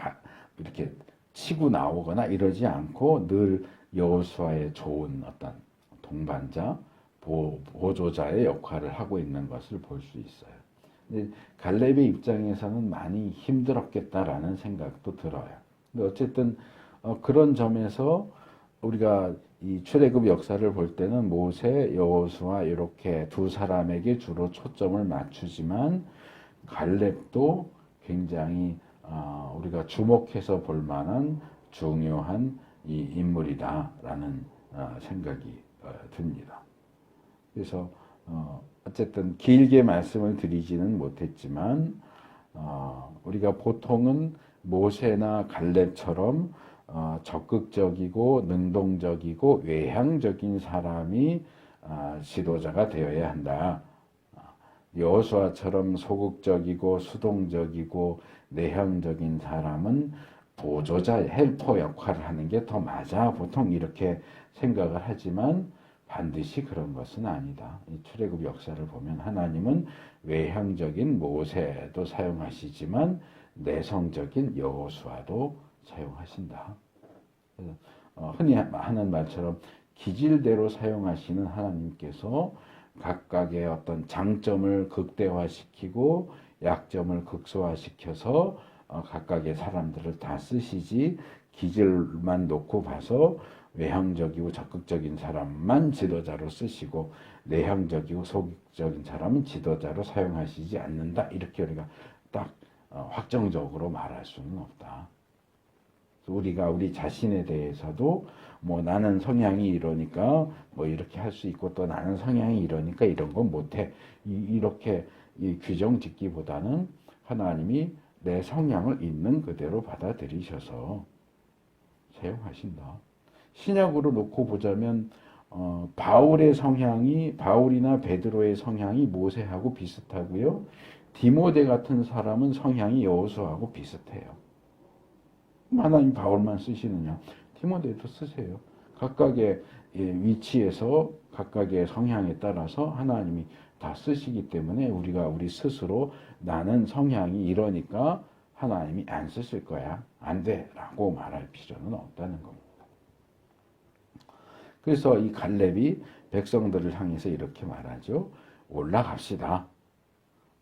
이렇게 치고 나오거나 이러지 않고 늘 여호수아의 좋은 어떤 동반자, 보조자의 역할을 하고 있는 것을 볼 수 있어요. 근데 갈렙의 입장에서는 많이 힘들었겠다라는 생각도 들어요. 근데 어쨌든 그런 점에서 우리가 이 출애굽 역사를 볼 때는 모세, 여호수아 이렇게 두 사람에게 주로 초점을 맞추지만 갈렙도 굉장히 우리가 주목해서 볼 만한 중요한 이 인물이다라는 생각이 듭니다. 그래서 어쨌든 길게 말씀을 드리지는 못했지만 우리가 보통은 모세나 갈렙처럼 적극적이고 능동적이고 외향적인 사람이 지도자가 되어야 한다. 여호수아처럼 소극적이고 수동적이고 내향적인 사람은 보조자, 헬퍼 역할을 하는 게 더 맞아. 보통 이렇게 생각을 하지만 반드시 그런 것은 아니다. 이 출애굽 역사를 보면 하나님은 외향적인 모세도 사용하시지만 내성적인 여호수아도 사용하신다. 흔히 하는 말처럼 기질대로 사용하시는 하나님께서 각각의 어떤 장점을 극대화시키고 약점을 극소화시켜서 각각의 사람들을 다 쓰시지 기질만 놓고 봐서 외향적이고 적극적인 사람만 지도자로 쓰시고 내향적이고 소극적인 사람은 지도자로 사용하시지 않는다. 이렇게 우리가 딱 확정적으로 말할 수는 없다. 우리가 우리 자신에 대해서도 뭐 나는 성향이 이러니까 뭐 이렇게 할 수 있고 또 나는 성향이 이러니까 이런 건 못해. 이렇게 규정 짓기보다는 하나님이 내 성향을 있는 그대로 받아들이셔서 사용하신다. 신약으로 놓고 보자면 바울의 성향이 바울이나 베드로의 성향이 모세하고 비슷하고요. 디모데 같은 사람은 성향이 여호수아하고 비슷해요. 하나님 바울만 쓰시느냐? 디모데도 쓰세요. 각각의 위치에서 각각의 성향에 따라서 하나님이 다 쓰시기 때문에 우리가 우리 스스로 나는 성향이 이러니까 하나님이 안 쓰실 거야. 안 돼. 라고 말할 필요는 없다는 겁니다. 그래서 이 갈렙이 백성들을 향해서 이렇게 말하죠. 올라갑시다.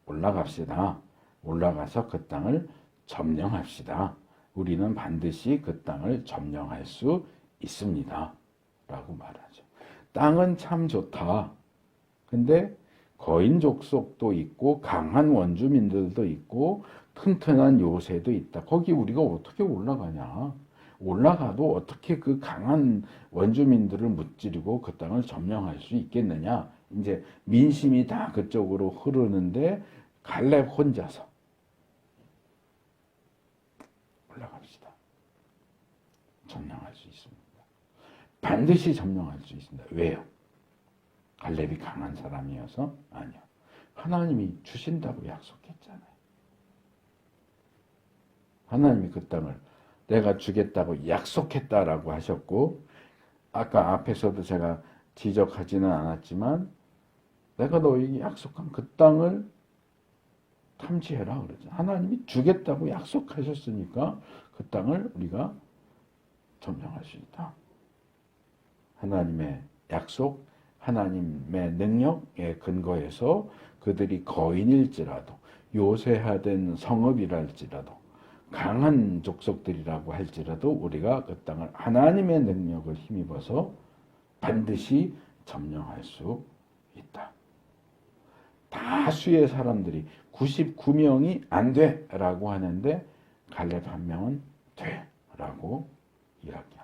올라갑시다. 올라가서 그 땅을 점령합시다. 우리는 반드시 그 땅을 점령할 수 있습니다. 라고 말하죠. 땅은 참 좋다. 근데 거인 족속도 있고 강한 원주민들도 있고 튼튼한 요새도 있다. 거기 우리가 어떻게 올라가냐. 올라가도 어떻게 그 강한 원주민들을 무찌르고 그 땅을 점령할 수 있겠느냐. 이제 민심이 다 그쪽으로 흐르는데 갈렙 혼자서 올라갑시다. 점령할 수 있습니다. 반드시 점령할 수 있습니다. 왜요? 갈렙이 강한 사람이어서? 아니요. 하나님이 주신다고 약속했잖아요. 하나님이 그 땅을 내가 주겠다고 약속했다라고 하셨고, 아까 앞에서도 제가 지적하지는 않았지만 내가 너에게 약속한 그 땅을 탐지해라 그러죠. 하나님이 주겠다고 약속하셨으니까 그 땅을 우리가 점령할 수 있다. 하나님의 약속, 하나님의 능력에 근거해서 그들이 거인일지라도 요새화된 성읍이랄지라도 강한 족속들이라고 할지라도 우리가 그 땅을 하나님의 능력을 힘입어서 반드시 점령할 수 있다. 다수의 사람들이 99명이 안 돼 라고 하는데 갈렙 한 명은 돼 라고 이야기합니다.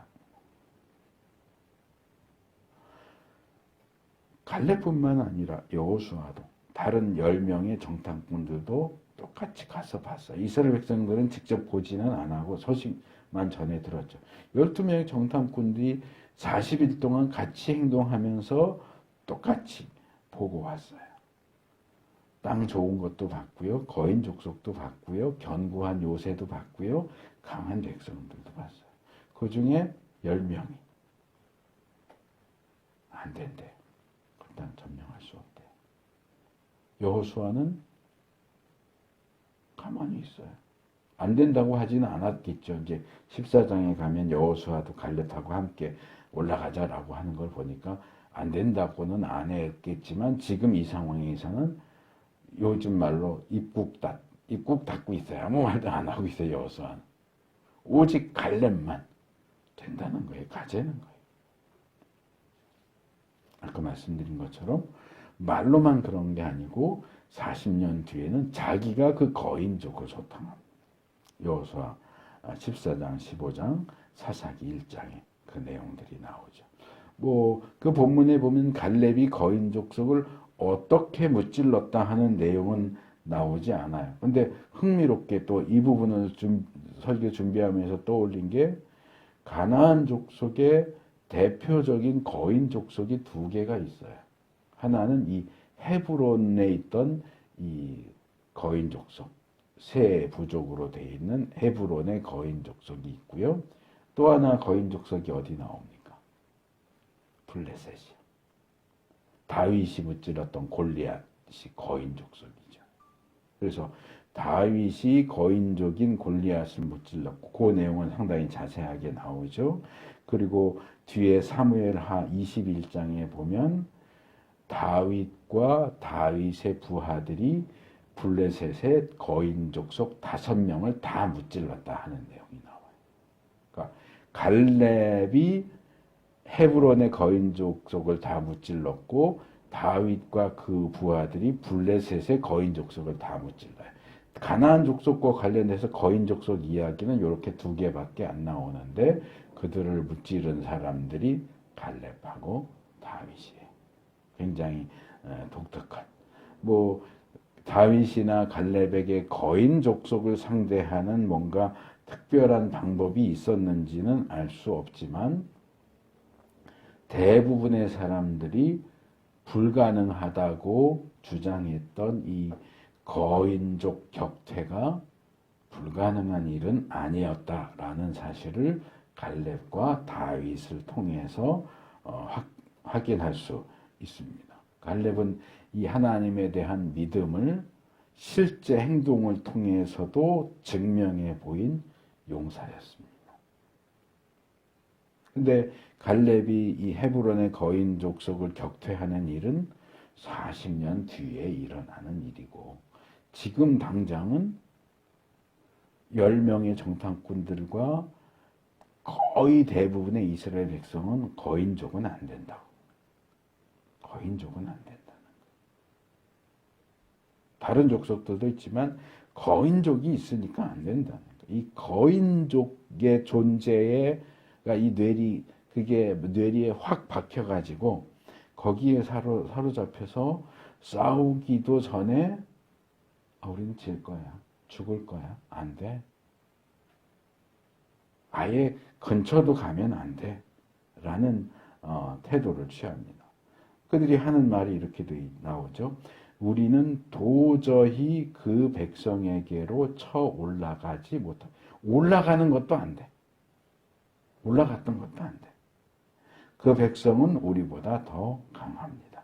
갈렙뿐만 아니라 여호수아도 다른 10명의 정탐꾼들도 똑같이 가서 봤어요. 이스라엘 백성들은 직접 보지는 않고 소식만 전해 들었죠. 12명의 정탐꾼들이 40일 동안 같이 행동하면서 똑같이 보고 왔어요. 땅 좋은 것도 봤고요. 거인 족속도 봤고요. 견고한 요새도 봤고요. 강한 백성들도 봤어요. 그 중에 10명이 안 된대요. 그 땅 점령할 수 없대요. 여호수아는 가만히 있어요. 안 된다고 하지는 않았겠죠. 이제 14장에 가면 여호수아도 갈렙하고 함께 올라가자라고 하는 걸 보니까 안 된다고는 안 했겠지만 지금 이 상황에서는 요즘 말로 입국 닫고 있어요. 아무 말도 안 하고 있어요. 여호수아는. 오직 갈렙만 된다는 거예요. 가재는 거예요. 아까 말씀드린 것처럼 말로만 그런 게 아니고 40년 뒤에는 자기가 그 거인족을 소탕합니다. 여호수아 14장, 15장, 사사기 1장에 그 내용들이 나오죠. 뭐 그 본문에 보면 갈렙이 거인족 속을 어떻게 무찔렀다 하는 내용은 나오지 않아요. 근데 흥미롭게 또 이 부분을 설교 준비하면서 떠올린 게 가나안 족속의 대표적인 거인 족속이 두 개가 있어요. 하나는 이 헤브론에 있던 이 거인 족속, 세 부족으로 되어 있는 헤브론의 거인 족속이 있고요. 또 하나 거인 족속이 어디 나옵니까? 블레셋이요. 다윗이 무찔렀던 골리앗이 거인 족속이죠. 그래서 다윗이 거인족인 골리앗을 무찔렀고 그 내용은 상당히 자세하게 나오죠. 그리고 뒤에 사무엘하 21장에 보면 다윗과 다윗의 부하들이 블레셋의 거인 족속 5명을 다 무찔렀다 하는 내용이 나와요. 그러니까 갈렙이 헤브론의 거인 족속을 다 무찔렀고 다윗과 그 부하들이 블레셋의 거인 족속을 다 무찔러요. 가나안 족속과 관련해서 거인 족속 이야기는 이렇게 두 개밖에 안 나오는데 그들을 무찌른 사람들이 갈렙하고 다윗이에요. 굉장히 독특한. 뭐 다윗이나 갈렙에게 거인 족속을 상대하는 뭔가 특별한 방법이 있었는지는 알 수 없지만 대부분의 사람들이 불가능하다고 주장했던 이 거인족 격퇴가 불가능한 일은 아니었다라는 사실을 갈렙과 다윗을 통해서 확인할 수 있습니다. 갈렙은 이 하나님에 대한 믿음을 실제 행동을 통해서도 증명해 보인 용사였습니다. 근데 갈렙이 이 헤브론의 거인 족속을 격퇴하는 일은 40년 뒤에 일어나는 일이고 지금 당장은 10명의 정탐꾼들과 거의 대부분의 이스라엘 백성은 거인족은 안 된다고. 거인족은 안 된다는 거예요. 다른 족속들도 있지만 거인족이 있으니까 안 된다는 거예요. 이 거인족의 존재에 이 그게 뇌리에 확 박혀가지고 거기에 사로잡혀서 싸우기도 전에 우리는 질 거야. 죽을 거야. 안 돼. 아예 근처도 가면 안 돼. 라는 태도를 취합니다. 그들이 하는 말이 이렇게 나오죠. 우리는 도저히 그 백성에게로 쳐 올라가지 못하. 올라가는 것도 안 돼. 올라갔던 것도 안 돼. 그 백성은 우리보다 더 강합니다.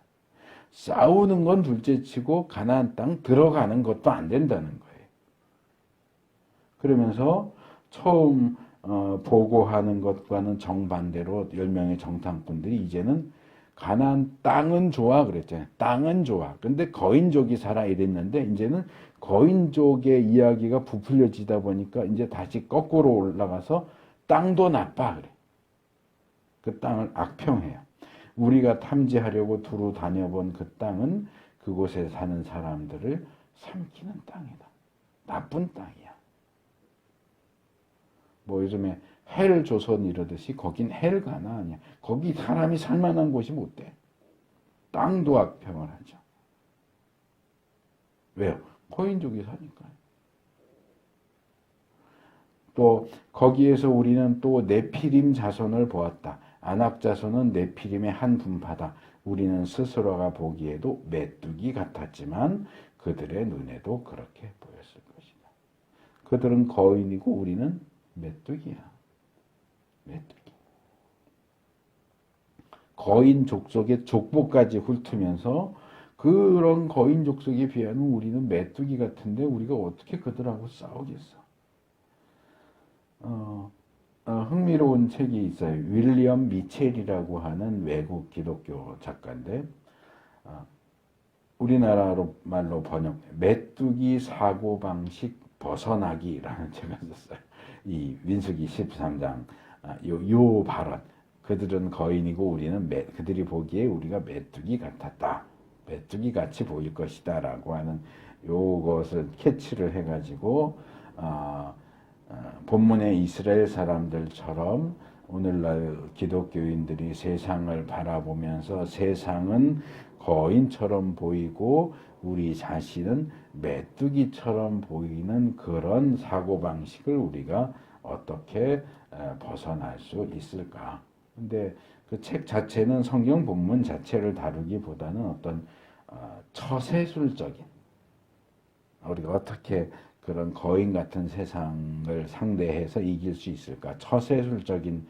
싸우는 건 둘째치고 가나안 땅 들어가는 것도 안 된다는 거예요. 그러면서 처음 보고하는 것과는 정반대로 10명의 정탐꾼들이 이제는 가나안 땅은 좋아 그랬잖아요. 땅은 좋아. 근데 거인족이 살아 이랬는데 이제는 거인족의 이야기가 부풀려지다 보니까 이제 다시 거꾸로 올라가서 땅도 나빠 그래. 그 땅을 악평해요. 우리가 탐지하려고 두루 다녀본 그 땅은 그곳에 사는 사람들을 삼키는 땅이다. 나쁜 땅이야. 뭐 요즘에 헬 조선 이러듯이 거긴 헬 가나안이야. 거기 사람이 살만한 곳이 못 돼. 땅도 악평을 하죠. 왜요? 거인족이 사니까요. 또 거기에서 우리는 또 네피림 자손을 보았다. 아낙 자손은 네피림의 한 분파다. 우리는 스스로가 보기에도 메뚜기 같았지만 그들의 눈에도 그렇게 보였을 것이다. 그들은 거인이고 우리는 메뚜기야. 메뚜기. 거인 족속의 족보까지 훑으면서 그런 거인 족속에 비하면 우리는 메뚜기 같은데 우리가 어떻게 그들하고 싸우겠어? 흥미로운 책이 있어요. 윌리엄 미첼이라고 하는 외국 기독교 작가인데 우리나라로 말로 번역 메뚜기 사고방식 벗어나기라는 책을 썼어요. 이 민수기 13장 요 발언 그들은 거인이고 우리는 그들이 보기에 우리가 메뚜기 같았다. 메뚜기 같이 보일 것이다 라고 하는 요것을 캐치를 해가지고 본문의 이스라엘 사람들처럼 오늘날 기독교인들이 세상을 바라보면서 세상은 거인처럼 보이고 우리 자신은 메뚜기처럼 보이는 그런 사고방식을 우리가 어떻게 벗어날 수 있을까? 근데 그 책 자체는 성경 본문 자체를 다루기보다는 어떤 처세술적인 우리가 어떻게 그런 거인 같은 세상을 상대해서 이길 수 있을까? 처세술적인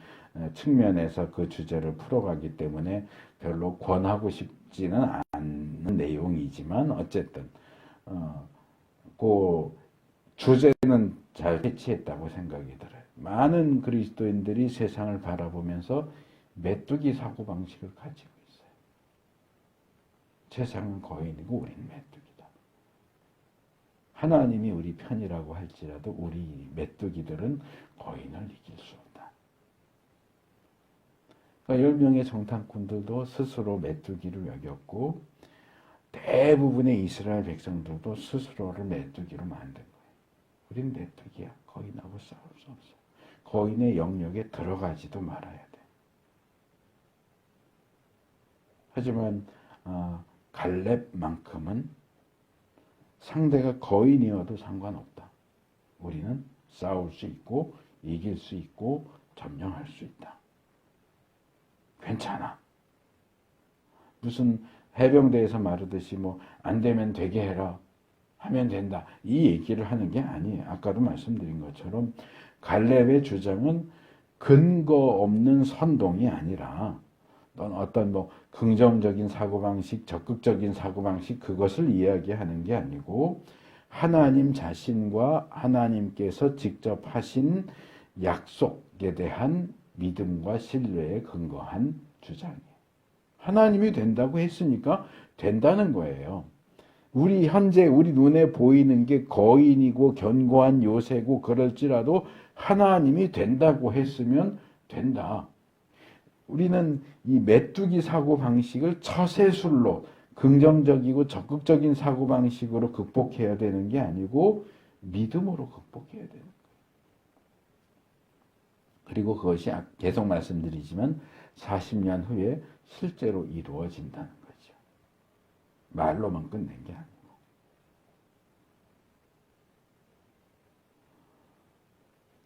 측면에서 그 주제를 풀어가기 때문에 별로 권하고 싶지는 않는 내용이지만 어쨌든 그 주제는 잘 캐치했다고 생각이 들어요. 많은 그리스도인들이 세상을 바라보면서 메뚜기 사고방식을 가지고 있어요. 세상은 거인이고 우리는 메뚜기다. 하나님이 우리 편이라고 할지라도 우리 메뚜기들은 거인을 이길 수 없다. 그러니까 10명의 정탐꾼들도 스스로 메뚜기를 여겼고 대부분의 이스라엘 백성들도 스스로를 메뚜기로 만든 거예요. 우린 메뚜기야. 거인하고 싸울 수 없어. 거인의 영역에 들어가지도 말아야 돼. 하지만 갈렙만큼은 상대가 거인이어도 상관없다. 우리는 싸울 수 있고 이길 수 있고 점령할 수 있다. 괜찮아. 무슨 해병대에서 말하듯이 뭐 안 되면 되게 해라. 하면 된다. 이 얘기를 하는 게 아니에요. 아까도 말씀드린 것처럼 갈렙의 주장은 근거 없는 선동이 아니라 어떤 뭐 긍정적인 사고방식, 적극적인 사고방식 그것을 이야기하는 게 아니고 하나님 자신과 하나님께서 직접 하신 약속에 대한 믿음과 신뢰에 근거한 주장이에요. 하나님이 된다고 했으니까 된다는 거예요. 현재 우리 눈에 보이는 게 거인이고 견고한 요새고 그럴지라도 하나님이 된다고 했으면 된다. 우리는 이 메뚜기 사고방식을 처세술로 긍정적이고 적극적인 사고방식으로 극복해야 되는 게 아니고 믿음으로 극복해야 되는 거예요. 그리고 그것이 계속 말씀드리지만 40년 후에 실제로 이루어진다는 거죠. 말로만 끝낸 게 아니고.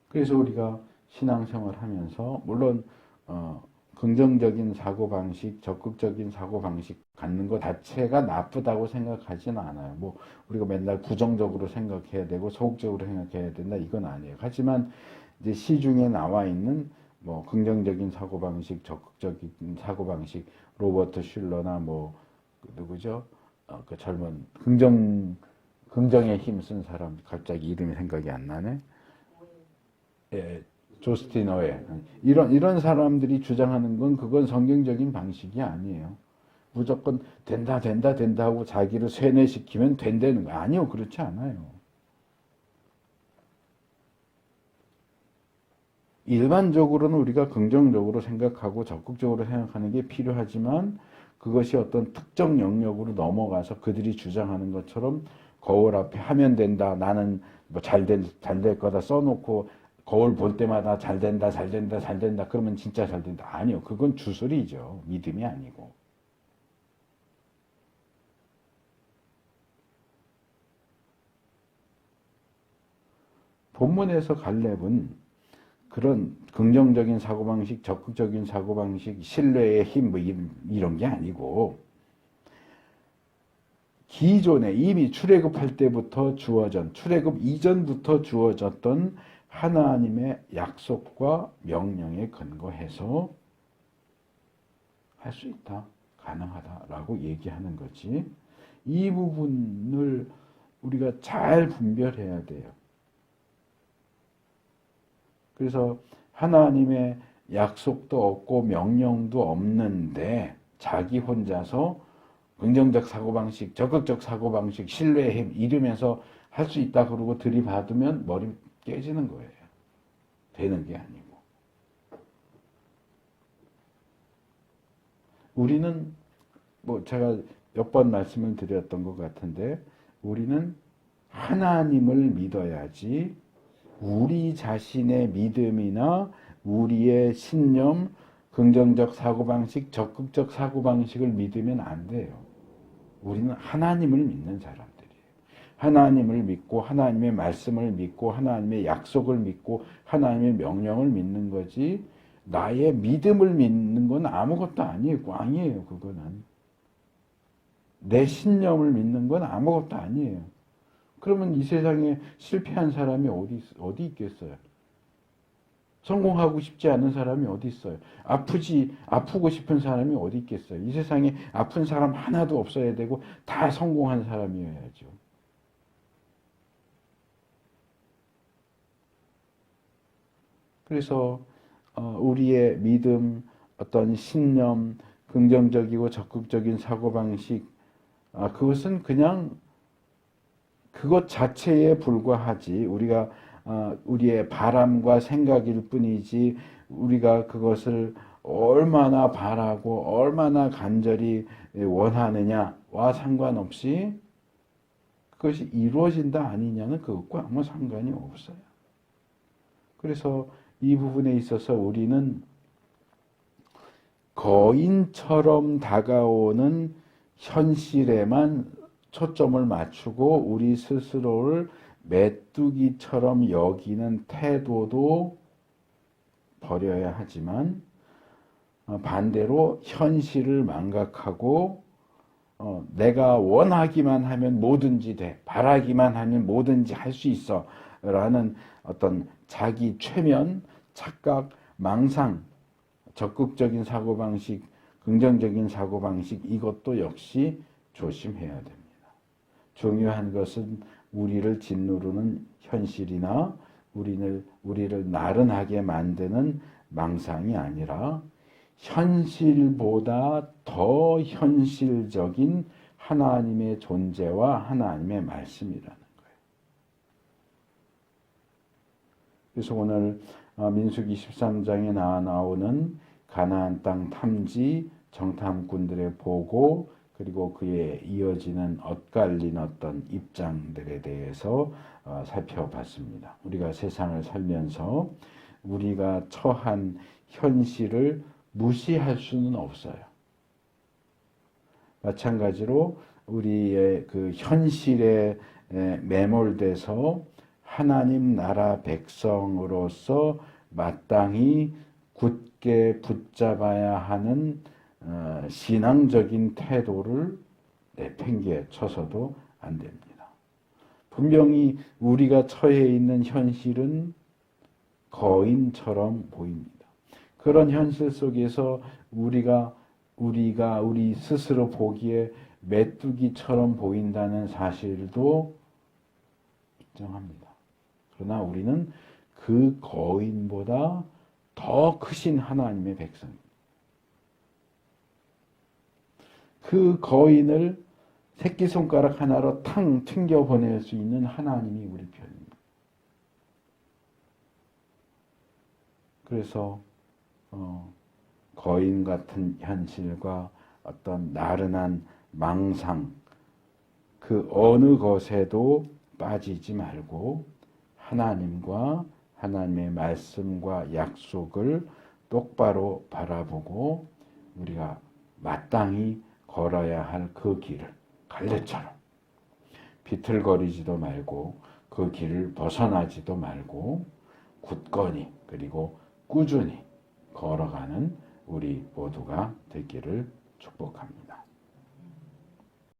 그래서 우리가 신앙생활 하면서 물론 긍정적인 사고방식, 적극적인 사고방식 갖는 것 자체가 나쁘다고 생각하지는 않아요. 뭐 우리가 맨날 부정적으로 생각해야 되고 소극적으로 생각해야 된다 이건 아니에요. 하지만 이제 시중에 나와 있는 뭐 긍정적인 사고방식, 적극적인 사고방식, 로버트 슐러나 뭐 누구죠? 그 젊은 긍정에 힘쓴 사람 갑자기 이름이 생각이 안 나네. 예, 조스틴 어웨 이런 사람들이 주장하는 건 그건 성경적인 방식이 아니에요. 무조건 된다 하고 자기를 세뇌시키면 된다는 거 아니요. 그렇지 않아요. 일반적으로는 우리가 긍정적으로 생각하고 적극적으로 생각하는 게 필요하지만 그것이 어떤 특정 영역으로 넘어가서 그들이 주장하는 것처럼 거울 앞에 하면 된다. 나는 뭐 잘 될 거다 써놓고 거울 볼 때마다 잘 된다. 그러면 진짜 잘 된다. 아니요. 그건 주술이죠. 믿음이 아니고. 본문에서 갈렙은 그런 긍정적인 사고방식, 적극적인 사고방식, 신뢰의 힘, 뭐 이런 게 아니고, 기존에 이미 출애굽할 때부터 출애굽 이전부터 주어졌던 하나님의 약속과 명령에 근거해서 할 수 있다, 가능하다라고 얘기하는 거지. 이 부분을 우리가 잘 분별해야 돼요. 그래서 하나님의 약속도 없고 명령도 없는데 자기 혼자서 긍정적 사고방식, 적극적 사고방식, 신뢰의 힘 이러면서 할 수 있다 그러고 들이받으면 머리 깨지는 거예요. 되는 게 아니고. 우리는 뭐 제가 몇 번 말씀을 드렸던 것 같은데 우리는 하나님을 믿어야지 우리 자신의 믿음이나 우리의 신념, 긍정적 사고방식, 적극적 사고방식을 믿으면 안 돼요. 우리는 하나님을 믿는 사람들이에요. 하나님을 믿고 하나님의 말씀을 믿고 하나님의 약속을 믿고 하나님의 명령을 믿는 거지 나의 믿음을 믿는 건 아무것도 아니에요. 꽝이에요. 그거는. 내 신념을 믿는 건 아무것도 아니에요. 그러면 이 세상에 실패한 사람이 어디 있겠어요? 성공하고 싶지 않은 사람이 어디 있어요? 아프고 싶은 사람이 어디 있겠어요? 이 세상에 아픈 사람 하나도 없어야 되고 다 성공한 사람이어야죠. 그래서 우리의 믿음, 어떤 신념, 긍정적이고 적극적인 사고방식, 그것은 그냥 그것 자체에 불과하지 우리가 우리의 바람과 생각일 뿐이지 우리가 그것을 얼마나 바라고 얼마나 간절히 원하느냐와 상관없이 그것이 이루어진다 아니냐는 그것과 아무 상관이 없어요. 그래서 이 부분에 있어서 우리는 거인처럼 다가오는 현실에만 초점을 맞추고 우리 스스로를 메뚜기처럼 여기는 태도도 버려야 하지만 반대로 현실을 망각하고 내가 원하기만 하면 뭐든지 돼, 바라기만 하면 뭐든지 할 수 있어 라는 어떤 자기 최면, 착각, 망상, 적극적인 사고방식, 긍정적인 사고방식 이것도 역시 조심해야 됩니다. 중요한 것은 우리를 짓누르는 현실이나 우리를 나른하게 만드는 망상이 아니라 현실보다 더 현실적인 하나님의 존재와 하나님의 말씀이라는 거예요. 그래서 오늘 민수기 13장에 나오는 가나안 땅 탐지, 정탐꾼들의 보고, 그리고 그에 이어지는 엇갈린 어떤 입장들에 대해서 살펴봤습니다. 우리가 세상을 살면서 우리가 처한 현실을 무시할 수는 없어요. 마찬가지로 우리의 그 현실에 매몰돼서 하나님 나라 백성으로서 마땅히 굳게 붙잡아야 하는 신앙적인 태도를 내팽개쳐서도 안 됩니다. 분명히 우리가 처해 있는 현실은 거인처럼 보입니다. 그런 현실 속에서 우리 스스로 보기에 메뚜기처럼 보인다는 사실도 인정합니다. 그러나 우리는 그 거인보다 더 크신 하나님의 백성입니다. 그 거인을 새끼손가락 하나로 탕 튕겨보낼 수 있는 하나님이 우리 편입니다. 그래서 거인 같은 현실과 어떤 나른한 망상 그 어느 것에도 빠지지 말고 하나님과 하나님의 말씀과 약속을 똑바로 바라보고 우리가 마땅히 걸어야 할 그 길을 갈래처럼 비틀거리지도 말고 그 길을 벗어나지도 말고 굳건히 그리고 꾸준히 걸어가는 우리 모두가 되기를 축복합니다.